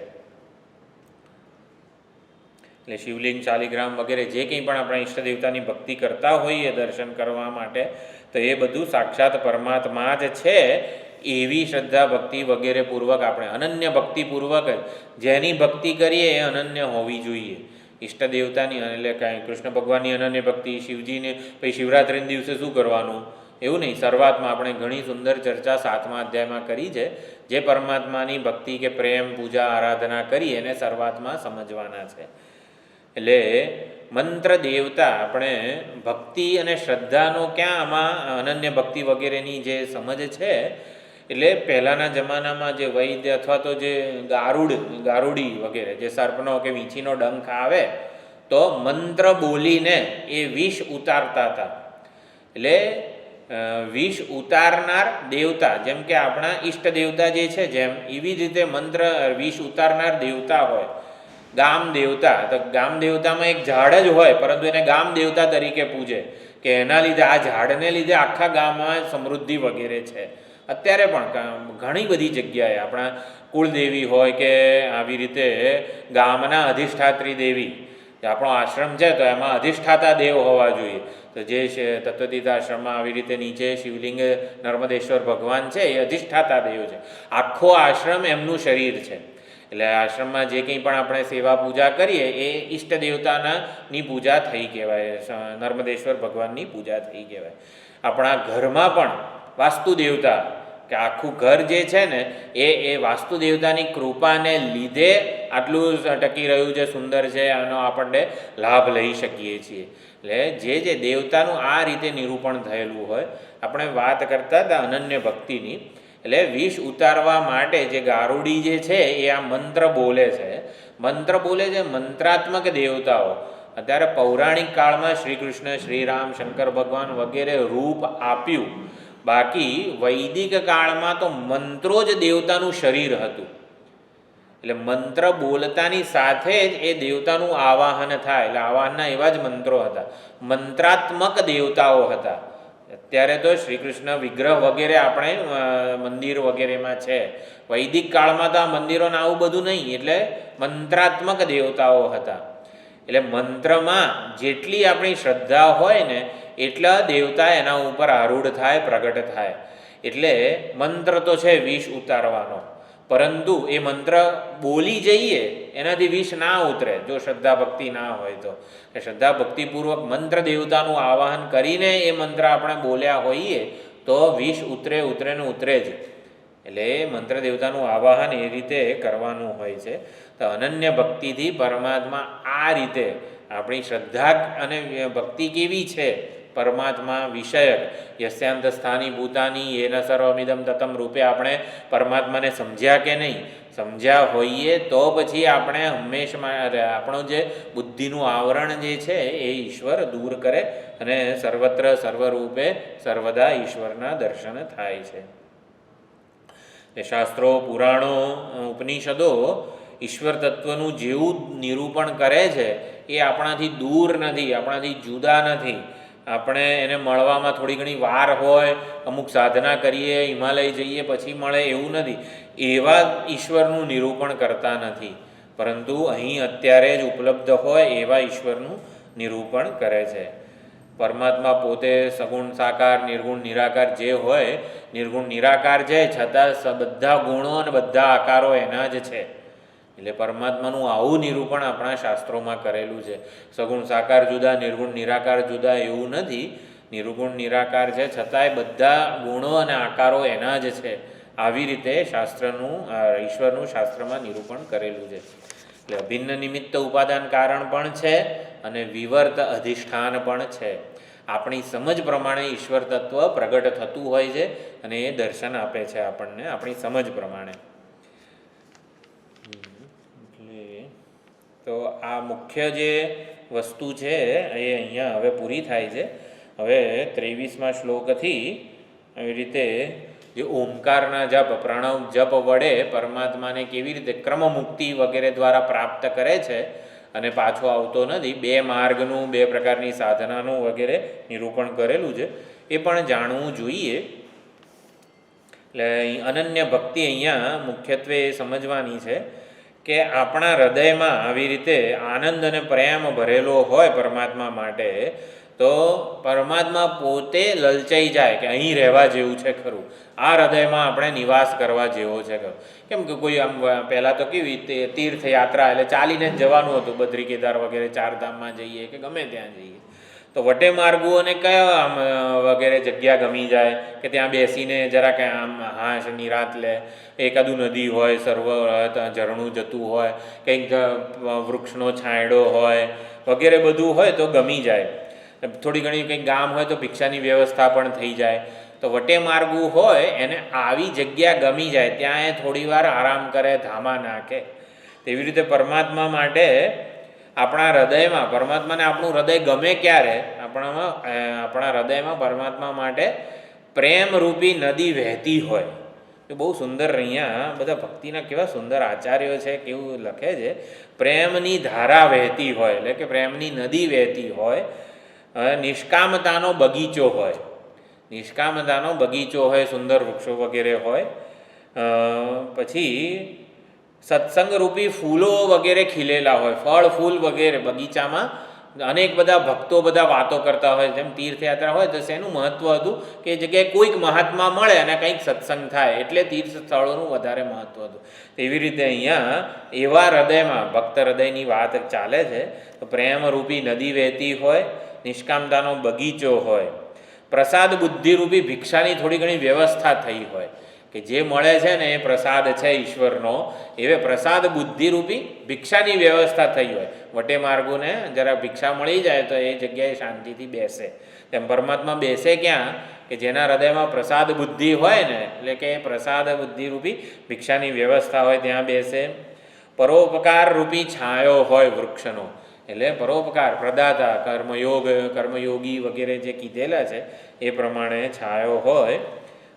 એટલે શિવલિંગ, શાલિગ્રામ વગેરે જે કંઈ પણ આપણા ઈષ્ટ દેવતાની ભક્તિ કરતા હોઈએ દર્શન કરવા માટે, તો એ બધું સાક્ષાત પરમાત્મા જ છે એવી શ્રદ્ધા ભક્તિ વગેરે પૂર્વક આપણે અનન્ય ભક્તિપૂર્વક જેની ભક્તિ કરીએ એ અનન્ય હોવી જોઈએ. ઈષ્ટ દેવતાની એટલે કાંઈ કૃષ્ણ ભગવાનની અનન્ય ભક્તિ, શિવજીને પછી શિવરાત્રિના દિવસે શું કરવાનું એવું નહીં. શરૂઆતમાં આપણે ઘણી સુંદર ચર્ચા 7મા અધ્યાયમાં કરી છે. જે પરમાત્માની ભક્તિ કે પ્રેમ, પૂજા, આરાધના કરી એને શરૂઆતમાં સમજવાના છે. એટલે મંત્ર દેવતા આપણે ભક્તિ અને શ્રદ્ધાનો ક્યાં આમાં અનન્ય ભક્તિ વગેરેની જે સમજ છે, એટલે પહેલાંના જમાનામાં જે વૈદ્ય અથવા તો જે ગારુડી વગેરે જે સર્પનો કે વીંછીનો ડંખ આવે તો મંત્ર બોલીને એ વિષ ઉતારતા હતા. એટલે વિષ ઉતારનાર દેવતા, જેમ કે આપણા ઈષ્ટ દેવતા જે છે જેમ, એવી જ રીતે મંત્ર વિષ ઉતારનાર દેવતા હોય. ગામ દેવતા, તો ગામ દેવતામાં એક ઝાડ જ હોય, પરંતુ એને ગામ દેવતા તરીકે પૂજે કે એના લીધે, આ ઝાડને લીધે આખા ગામમાં સમૃદ્ધિ વગેરે છે. અત્યારે પણ ઘણી બધી જગ્યાએ આપણા કુળદેવી હોય કે આવી રીતે ગામના અધિષ્ઠાત્રી દેવી, આપણો આશ્રમ છે તો એમાં અધિષ્ઠાતા દેવ હોવા જોઈએ. તો જે છે તત્વતીર્થ આશ્રમમાં આવી રીતે નીચે શિવલિંગ નર્મદેશ્વર ભગવાન છે એ અધિષ્ઠાતા દેવ છે. આખો આશ્રમ એમનું શરીર છે. એટલે આશ્રમમાં જે કંઈ પણ આપણે સેવા પૂજા કરીએ એ ઈષ્ટ દેવતાની પૂજા થઈ કહેવાય, નર્મદેશ્વર ભગવાનની પૂજા થઈ કહેવાય. આપણા ઘરમાં પણ વાસ્તુ દેવતા, કે આખું ઘર જે છે ને એ વાસ્તુ દેવતાની કૃપાને લીધે આટલું ટકી રહ્યું છે, સુંદર છે, આનો આપણને લાભ લઈ શકીએ છીએ. એટલે જે દેવતાનું આ રીતે નિરૂપણ થયેલું હોય. આપણે વાત કરતા હતા અનન્ય ભક્તિની, એટલે વિષ ઉતારવા માટે જે ગારુડી જે છે એ આ મંત્ર બોલે છે. મંત્ર બોલે છે મંત્રાત્મક દેવતાઓ. અત્યારે પૌરાણિક કાળમાં શ્રી કૃષ્ણ, શ્રીરામ, શંકર ભગવાન વગેરે રૂપ આપ્યું. બાકી વૈદિક કાળમાં તો મંત્રો જ દેવતાનું શરીર હતું. એટલે મંત્ર બોલતાની સાથે જ એ દેવતાનું આવાહન થાય. એટલે આવાહનના એવા જ મંત્રો હતા, મંત્રાત્મક દેવતાઓ હતા. અત્યારે તો શ્રી કૃષ્ણ વિગ્રહ વગેરે આપણે મંદિર વગેરેમાં છે. વૈદિક કાળમાં તો આ મંદિરોને આવું બધું નહીં, એટલે મંત્રાત્મક દેવતાઓ હતા. એટલે મંત્રમાં જેટલી આપણી શ્રદ્ધા હોય ને એટલા દેવતા એના ઉપર આરૂઢ થાય, પ્રગટ થાય. એટલે મંત્ર તો છે વિષ ઉતારવાનો, પરંતુ એ મંત્ર બોલી જઈએ એનાથી વિષ ના ઉતરે જો શ્રદ્ધા ભક્તિ ના હોય તો. શ્રદ્ધા ભક્તિપૂર્વક મંત્ર દેવતાનું આવાહન કરીને એ મંત્ર આપણે બોલ્યા હોઈએ તો વિષ ઉતરે ને ઉતરે જ. એટલે મંત્ર દેવતાનું આવાહન એ રીતે કરવાનું હોય છે. તો અનન્ય ભક્તિથી પરમાત્મા આ રીતે, આપણી શ્રદ્ધા અને ભક્તિ કેવી છે પરમાત્મા વિષયક, યસ્યાંત સ્થાની ભૂતાની એન સર્વમિદમ તતમ રૂપે આપણે પરમાત્માને સમજ્યા કે નહીં, સમજ્યા હોઈએ તો પછી આપણે હંમેશા આપણું જે બુદ્ધિનું આવરણ જે છે એ ઈશ્વર દૂર કરે અને સર્વત્ર સર્વરૂપે સર્વદા ઈશ્વરના દર્શન થાય છે. એ શાસ્ત્રો, પુરાણો, ઉપનિષદો ઈશ્વર તત્વનું જેવું નિરૂપણ કરે છે એ આપણાથી દૂર નથી, આપણાથી જુદા નથી. આપણે એને મળવામાં થોડી ઘણી વાર હોય, અમુક સાધના કરીએ, હિમાલય જઈએ પછી મળે એવું નથી. એવા ઈશ્વરનું નિરૂપણ કરતા નથી, પરંતુ અહીં અત્યારે જ ઉપલબ્ધ હોય એવા ઈશ્વરનું નિરૂપણ કરે છે. પરમાત્મા પોતે સગુણ સાકાર, નિર્ગુણ નિરાકાર જે હોય, નિર્ગુણ નિરાકાર છે છતાં બધા ગુણો અને બધા આકારો એના જ છે. એટલે પરમાત્માનું આવું નિરૂપણ આપણા શાસ્ત્રોમાં કરેલું છે. સગુણ સાકાર જુદા, નિર્ગુણ નિરાકાર જુદા એવું નથી. નિર્ગુણ નિરાકાર છે છતાંય બધા ગુણો અને આકારો એના જ છે. આવી રીતે ઈશ્વરનું શાસ્ત્રમાં નિરૂપણ કરેલું છે. એટલે અભિન્ન નિમિત્ત ઉપાદાન કારણ પણ છે અને વિવર્ત અધિષ્ઠાન પણ છે. આપણી સમજ પ્રમાણે ઈશ્વર તત્વ પ્રગટ થતું હોય છે અને એ દર્શન આપે છે આપણને આપણી સમજ પ્રમાણે. તો આ મુખ્ય જે વસ્તુ છે એ અહીંયા હવે પૂરી થાય છે. હવે 23મા શ્લોકથી આવી રીતે જે ઓમકારના જપ, પ્રણવ જપ વડે પરમાત્માને કેવી રીતે ક્રમમુક્તિ વગેરે દ્વારા પ્રાપ્ત કરે છે અને પાછો આવતો નથી, 2 માર્ગનું, 2 પ્રકારની સાધનાનું વગેરે નિરૂપણ કરેલું છે. એ પણ જાણવું જોઈએ. એટલે અનન્ય ભક્તિ અહીંયા મુખ્યત્વે સમજવાની છે કે આપણા હૃદયમાં આવી રીતે આનંદ અને પ્રેમ ભરેલો હોય પરમાત્મા માટે, તો પરમાત્મા પોતે લલચાઈ જાય કે અહીં રહેવા જેવું છે ખરું, આ હૃદયમાં આપણે નિવાસ કરવા જેવો છે ખરું. કેમ કે કોઈ આમ પહેલાં તો કેવી તીર્થયાત્રા એટલે ચાલીને જ જવાનું હતું, બદ્રી કેદાર વગેરે 4 ધામમાં જઈએ કે ગમે ત્યાં જઈએ, તો વટે માર્ગોને કયા આમ વગેરે જગ્યા ગમી જાય કે ત્યાં બેસીને જરાક આમ હાશ નિરાત લે, એકાદું નદી હોય, સરોવર ઝરણું જતું હોય, કંઈક વૃક્ષનો છાંયડો હોય વગેરે બધું હોય તો ગમી જાય. થોડી ઘણી કંઈક ગામ હોય તો ભિક્ષાની વ્યવસ્થા પણ થઈ જાય. તો વટે માર્ગું હોય એને આવી જગ્યા ગમી જાય, ત્યાં એ થોડી વાર આરામ કરે, ધામા નાખે. તેવી રીતે પરમાત્મા માટે આપણા હૃદયમાં, પરમાત્માને આપણું હૃદય ગમે ક્યારે, આપણા હૃદયમાં પરમાત્મા માટે પ્રેમરૂપી નદી વહેતી હોય. એ બહુ સુંદર અહીંયા બધા ભક્તિના કેવા સુંદર આચાર્યો છે, કેવું લખે છે, પ્રેમની ધારા વહેતી હોય એટલે કે પ્રેમની નદી વહેતી હોય, નિષ્કામતાનો બગીચો હોય, નિષ્કામતાનો બગીચો હોય, સુંદર વૃક્ષો વગેરે હોય, પછી સત્સંગરૂપી ફૂલો વગેરે ખીલેલા હોય, ફળ ફૂલ વગેરે બગીચામાં અનેક બધા ભક્તો બધા વાતો કરતા હોય. જેમ તીર્થયાત્રા હોય તો શેનું મહત્ત્વ હતું કે એ જગ્યાએ કોઈક મહાત્મા મળે અને કંઈક સત્સંગ થાય એટલે તીર્થ સ્થળોનું વધારે મહત્ત્વ હતું. એવી રીતે અહીંયા એવા હૃદયમાં ભક્ત હૃદયની વાત ચાલે છે. તો પ્રેમરૂપી નદી વહેતી હોય, નિષ્કામતાનો બગીચો હોય, પ્રસાદ બુદ્ધિરૂપી ભિક્ષાની થોડી ઘણી વ્યવસ્થા થઈ હોય કે જે મળે છે ને એ પ્રસાદ છે ઈશ્વરનો, એવે પ્રસાદ બુદ્ધિરૂપી ભિક્ષાની વ્યવસ્થા થઈ હોય. વટે માર્ગોને જરા ભિક્ષા મળી જાય તો એ જગ્યાએ શાંતિથી બેસે. તેમ પરમાત્મા બેસે ક્યાં કે જેના હૃદયમાં પ્રસાદ બુદ્ધિ હોય ને, એટલે કે પ્રસાદ બુદ્ધિરૂપી ભિક્ષાની વ્યવસ્થા હોય ત્યાં બેસે. પરોપકાર રૂપી છાંયો હોય વૃક્ષનો, એટલે પરોપકાર પ્રદાતા કર્મયોગી વગેરે જે કીધેલા છે એ પ્રમાણે છાંયો હોય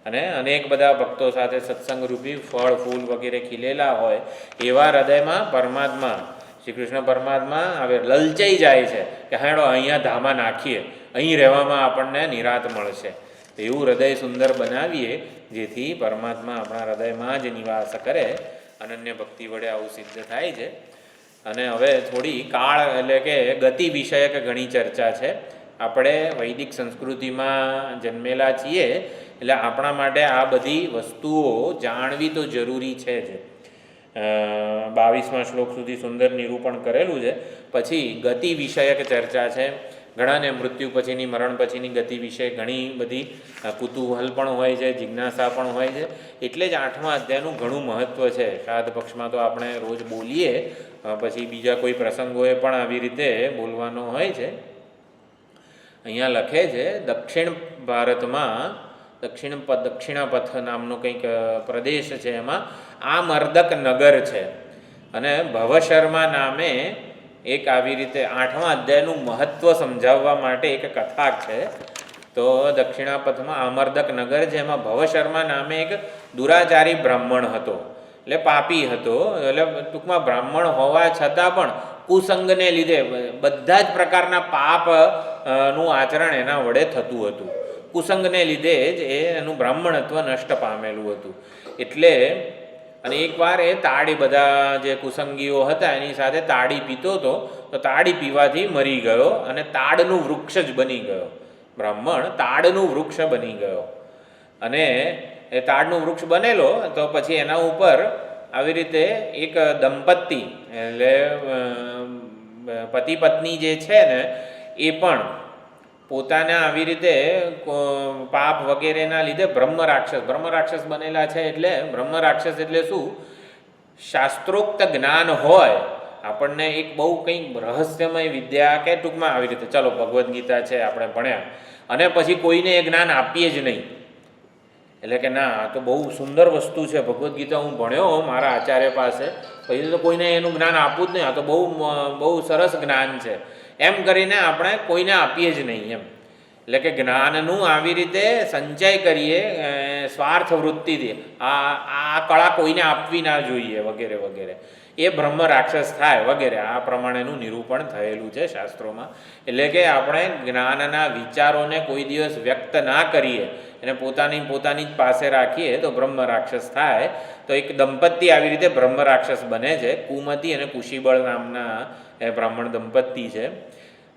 અને અનેક બધા ભક્તો સાથે સત્સંગરૂપી ફળ ફૂલ વગેરે ખીલેલા હોય એવા હૃદયમાં પરમાત્મા શ્રી કૃષ્ણ પરમાત્મા હવે લલચાઈ જાય છે કે હાડો અહીંયા ધામા નાખીએ, અહીં રહેવામાં આપણને નિરાત મળશે. એવું હૃદય સુંદર બનાવીએ જેથી પરમાત્મા આપણા હૃદયમાં જ નિવાસ કરે. અનન્ય ભક્તિ વડે આવું સિદ્ધ થાય છે. અને હવે થોડી કાળ એટલે કે ગતિ વિષયક ઘણી ચર્ચા છે. આપણે વૈદિક સંસ્કૃતિમાં જન્મેલા છીએ એટલે આપણા માટે આ બધી વસ્તુઓ જાણવી તો જરૂરી છે જ. 22મા શ્લોક સુધી સુંદર નિરૂપણ કરેલું છે. પછી ગતિ વિષયક ચર્ચા છે. ઘણાને મૃત્યુ પછીની મરણ પછીની ગતિ વિશે ઘણી બધી કુતૂહલ પણ હોય છે, જિજ્ઞાસા પણ હોય છે. એટલે જ 8મા અધ્યાયનું ઘણું મહત્ત્વ છે. શ્રાદ્ધ પક્ષમાં તો આપણે રોજ બોલીએ, પછી બીજા કોઈ પ્રસંગોએ પણ આવી રીતે બોલવાનો હોય છે. અહીંયા લખે છે દક્ષિણ ભારતમાં દક્ષિણાપથ નામનો કંઈક પ્રદેશ છે, એમાં આ મર્દક નગર છે અને ભવશર્મા નામે એક આવી રીતે 8મા અધ્યાયનું મહત્ત્વ સમજાવવા માટે એક કથા છે. તો દક્ષિણાપથમાં આમર્દક નગર છે, એમાં ભવશર્મા નામે એક દુરાચારી બ્રાહ્મણ હતો, એટલે પાપી હતો. એટલે ટૂંકમાં બ્રાહ્મણ હોવા છતાં પણ કુસંગને લીધે બધા જ પ્રકારના પાપ નું આચરણ એના વડે થતું હતું. કુસંગને લીધે જ એનું બ્રાહ્મણત્વ નષ્ટ પામેલું હતું. એટલે અને એકવાર એ તાડી બધા જે કુસંગીઓ હતા એની સાથે તાડી પીતો હતો, તો તાડી પીવાથી મરી ગયો અને તાડનું વૃક્ષ જ બની ગયો. બ્રાહ્મણ તાડનું વૃક્ષ બની ગયો અને એ તાડનું વૃક્ષ બનેલો તો પછી એના ઉપર આવી રીતે એક દંપતી એટલે પતિ પત્ની જે છે ને એ પણ પોતાના આવી રીતે પાપ વગેરેના લીધે બ્રહ્મ રાક્ષસ બનેલા છે. એટલે બ્રહ્મ રાક્ષસ એટલે શું? શાસ્ત્રોક્ત જ્ઞાન હોય, આપણને એક બહુ કંઈક રહસ્યમય વિદ્યા કે ટૂંકમાં આવી રીતે ચલો ભગવદ્ ગીતા છે આપણે ભણ્યા અને પછી કોઈને એ જ્ઞાન આપીએ જ નહીં. એટલે કે ના આ તો બહુ સુંદર વસ્તુ છે, ભગવદ્ ગીતા હું ભણ્યો મારા આચાર્ય પાસે, પછી તો કોઈને એનું જ્ઞાન આપવું જ નહીં, આ તો બહુ સરસ જ્ઞાન છે એમ કરીને આપણે કોઈને આપીએ જ નહીં એમ. એટલે કે જ્ઞાનનું આવી રીતે સંચય કરીએ સ્વાર્થ વૃત્તિથી, આ કળા કોઈને આપવી ના જોઈએ વગેરે વગેરે, એ બ્રહ્મ રાક્ષસ થાય વગેરે આ પ્રમાણેનું નિરૂપણ થયેલું છે શાસ્ત્રોમાં. એટલે કે આપણે જ્ઞાનના વિચારોને કોઈ દિવસ વ્યક્ત ના કરીએ અને પોતાની જ પાસે રાખીએ તો બ્રહ્મ રાક્ષસ થાય. તો એક દંપતી આવી રીતે બ્રહ્મ રાક્ષસ બને છે. કુમતી અને કુશીબળ નામના એ બ્રાહ્મણ દંપતી છે.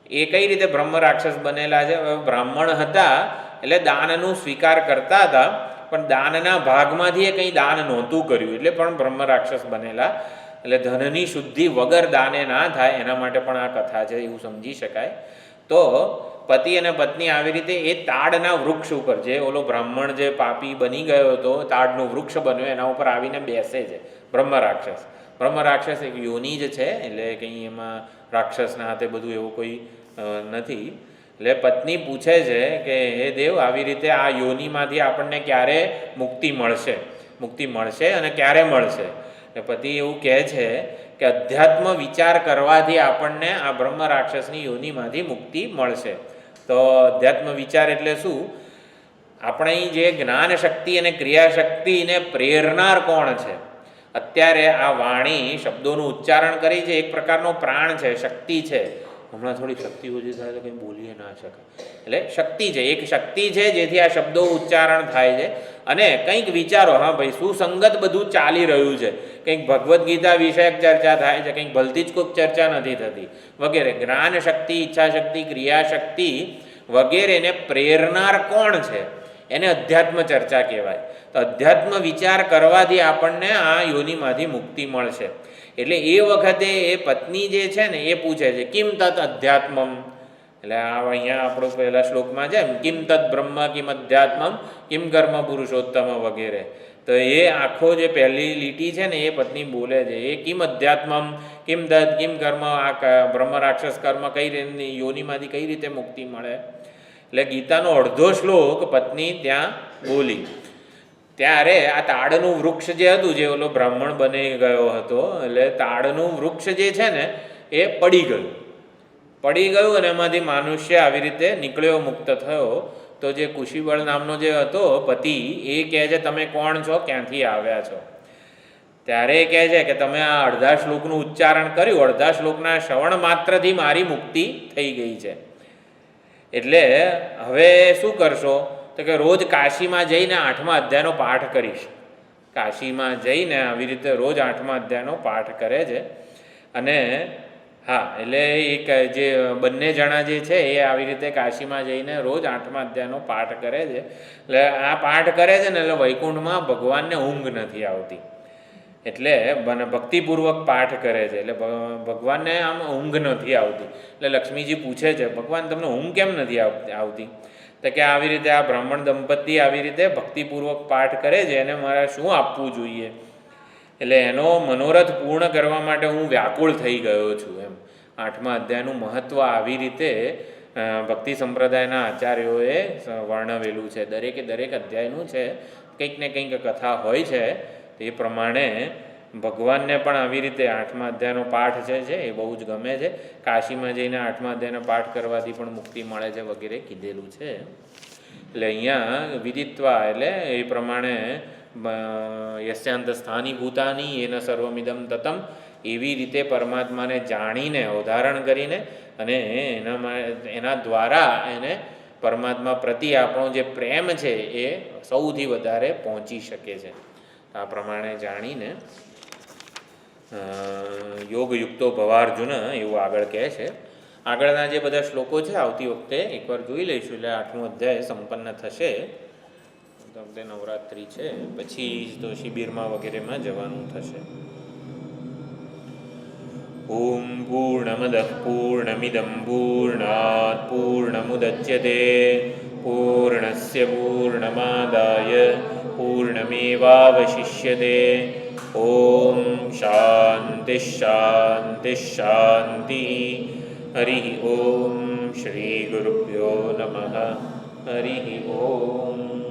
એ કઈ રીતે બ્રહ્મ રાક્ષસ બનેલા છે? બ્રાહ્મણ હતા એટલે દાનનું સ્વીકાર કરતા હતા, પણ દાનના ભાગમાંથી એ કંઈ દાન નહોતું કર્યું એટલે પણ બ્રહ્મ રાક્ષસ બનેલા. એટલે ધનની શુદ્ધિ વગર દાને ના થાય એના માટે પણ આ કથા છે એવું સમજી શકાય. તો પતિ અને પત્ની આવી રીતે એ તાડના વૃક્ષ ઉપર, જે ઓલો બ્રાહ્મણ જે પાપી બની ગયો હતો તાડનું વૃક્ષ બન્યો એના ઉપર આવીને બેસે છે બ્રહ્મ રાક્ષસ. બ્રહ્મ રાક્ષસ એક યોની જ છે, એટલે કંઈ એમાં રાક્ષસના હાથે બધું એવું કોઈ નથી. એટલે પત્ની પૂછે છે કે હે દેવ, આવી રીતે આ યોનિમાંથી આપણને ક્યારે મુક્તિ મળશે અને ક્યારે મળશે? પતિ એવું કહે છે કે અધ્યાત્મ વિચાર કરવાથી આપણને આ બ્રહ્મ રાક્ષસની યોનિમાંથી મુક્તિ મળશે. તો અધ્યાત્મ વિચાર એટલે શું? આપણી જે જ્ઞાન શક્તિ અને ક્રિયાશક્તિને પ્રેરનાર કોણ છે? અત્યારે આ વાણી શબ્દોનું ઉચ્ચારણ કરી છે, એક પ્રકારનો પ્રાણ છે, શક્તિ છે. હમણાં થોડી શક્તિ ઓછી થાય તો કંઈ બોલીએ ના શકાય, એટલે શક્તિ છે, એક શક્તિ છે જેથી આ શબ્દો ઉચ્ચારણ થાય છે. અને કંઈક વિચારો, હા ભાઈ સુસંગત બધું ચાલી રહ્યું છે, કંઈક ભગવદ્ ગીતા વિષયક ચર્ચા થાય છે, કંઈક ભલતી જ કોઈક ચર્ચા નથી થતી વગેરે. જ્ઞાન શક્તિ, ઈચ્છાશક્તિ, ક્રિયાશક્તિ વગેરેને પ્રેરનાર કોણ છે? એને અધ્યાત્મ ચર્ચા કહેવાય. તો અધ્યાત્મ વિચાર કરવાથી આપણને આ યોનિમાંથી મુક્તિ મળશે. એટલે એ વખતે એ પત્ની જે છે ને એ પૂછે છે કિમ તત અધ્યાત્મમ, એટલે આ અહીંયા આપણો પહેલા શ્લોકમાં છે કિમ તત બ્રહ્મ કિમ અધ્યાત્મમ કિમ કર્મ પુરુષોત્તમ વગેરે. તો એ આખો જે પહેલી લીટી છે ને એ પત્ની બોલે છે, એ કિમ અધ્યાત્મમ કિમ તત કિમ કર્મ, આ બ્રહ્મ રાક્ષસ કર્મ કઈ રીતે યોનિમાંથી કઈ રીતે મુક્તિ મળે. એટલે ગીતાનો અડધો શ્લોક પત્ની ત્યાં બોલી. ત્યારે આ તાડનું વૃક્ષ જે હતું, જે ઓલો બ્રાહ્મણ બની ગયો હતો, એટલે તાડનું વૃક્ષ જે છે ને એ પડી ગયું અને એમાંથી મનુષ્ય આવી રીતે નીકળ્યો, મુક્ત થયો. તો જે કુશીબળ નામનો જે હતો પતિ, એ કહે છે તમે કોણ છો, ક્યાંથી આવ્યા છો? ત્યારે એ કહે છે કે તમે આ અડધા શ્લોકનું ઉચ્ચારણ કર્યું, અડધા શ્લોકના શ્રવણ માત્રથી મારી મુક્તિ થઈ ગઈ છે. એટલે હવે શું કરશો? તો કે રોજ કાશીમાં જઈને 8મા અધ્યાયનો પાઠ કરીશ. કાશીમાં જઈને આવી રીતે રોજ 8મા અધ્યાયનો પાઠ કરે છે. અને હા, એટલે એક જે બંને જણા જે છે એ આવી રીતે કાશીમાં જઈને રોજ 8મા અધ્યાયનો પાઠ કરે છે. એટલે આ પાઠ કરે છે ને એટલે વૈકુંઠમાં ભગવાનને ઊંઘ નથી આવતી. એટલે ભક્તિપૂર્વક પાઠ કરે છે એટલે ભગવાનને આમ ઊંઘ નથી આવતી. એટલે લક્ષ્મીજી પૂછે છે ભગવાન તમને ઊંઘ કેમ નથી આવતી? તો કે આવી રીતે આ બ્રાહ્મણ દંપતી આવી રીતે ભક્તિપૂર્વક પાઠ કરે છે, એને મારે શું આપવું જોઈએ? એટલે એનો મનોરથ પૂર્ણ કરવા માટે હું વ્યાકુળ થઈ ગયો છું એમ. 8મા અધ્યાયનું મહત્ત્વ આવી રીતે ભક્તિ સંપ્રદાયના આચાર્યોએ વર્ણવેલું છે. દરેક અધ્યાયનું છે કંઈક ને કંઈક કથા હોય છે. એ પ્રમાણે ભગવાનને પણ આવી રીતે 8મા અધ્યાયનો પાઠ છે એ બહુ જ ગમે છે. કાશીમાં જઈને 8મા અધ્યાયનો પાઠ કરવાથી પણ મુક્તિ મળે છે વગેરે કીધેલું છે. એટલે અહીંયા વિદિત્વા એટલે એ પ્રમાણે યસ્યાંત સ્થાની ભૂતાની એના સર્વમિદમ તતમ, એવી રીતે પરમાત્માને જાણીને અવધારણ કરીને અને એના દ્વારા એને પરમાત્મા પ્રતિ આપણો જે પ્રેમ છે એ સૌથી વધારે પહોંચી શકે છે. આ પ્રમાણે જાણીને યોગયુક્તો ભવાર્જુન એવું આગળ કહે છે. આગળના જે બધા શ્લોકો છે આવતી વખતે એકવાર જોઈ લઈશું, એટલે 8મો અધ્યાય સંપન્ન થશે. તો વખતે નવરાત્રિ છે, પછી તો શિબિરમાં વગેરેમાં જવાનું થશે. ઓમ પૂર્ણમદઃ પૂર્ણમિદં પૂર્ણાત પૂર્ણમુદચ્યતે પૂર્ણસ્ય પૂર્ણમાદાય પૂર્ણમેવાવશિષ્યતે. ઓમ શાંતિ શાંતિ શાંતિ. હરિ ઓમ. શ્રી ગુરુભ્યો નમઃ. હરિ ઓમ.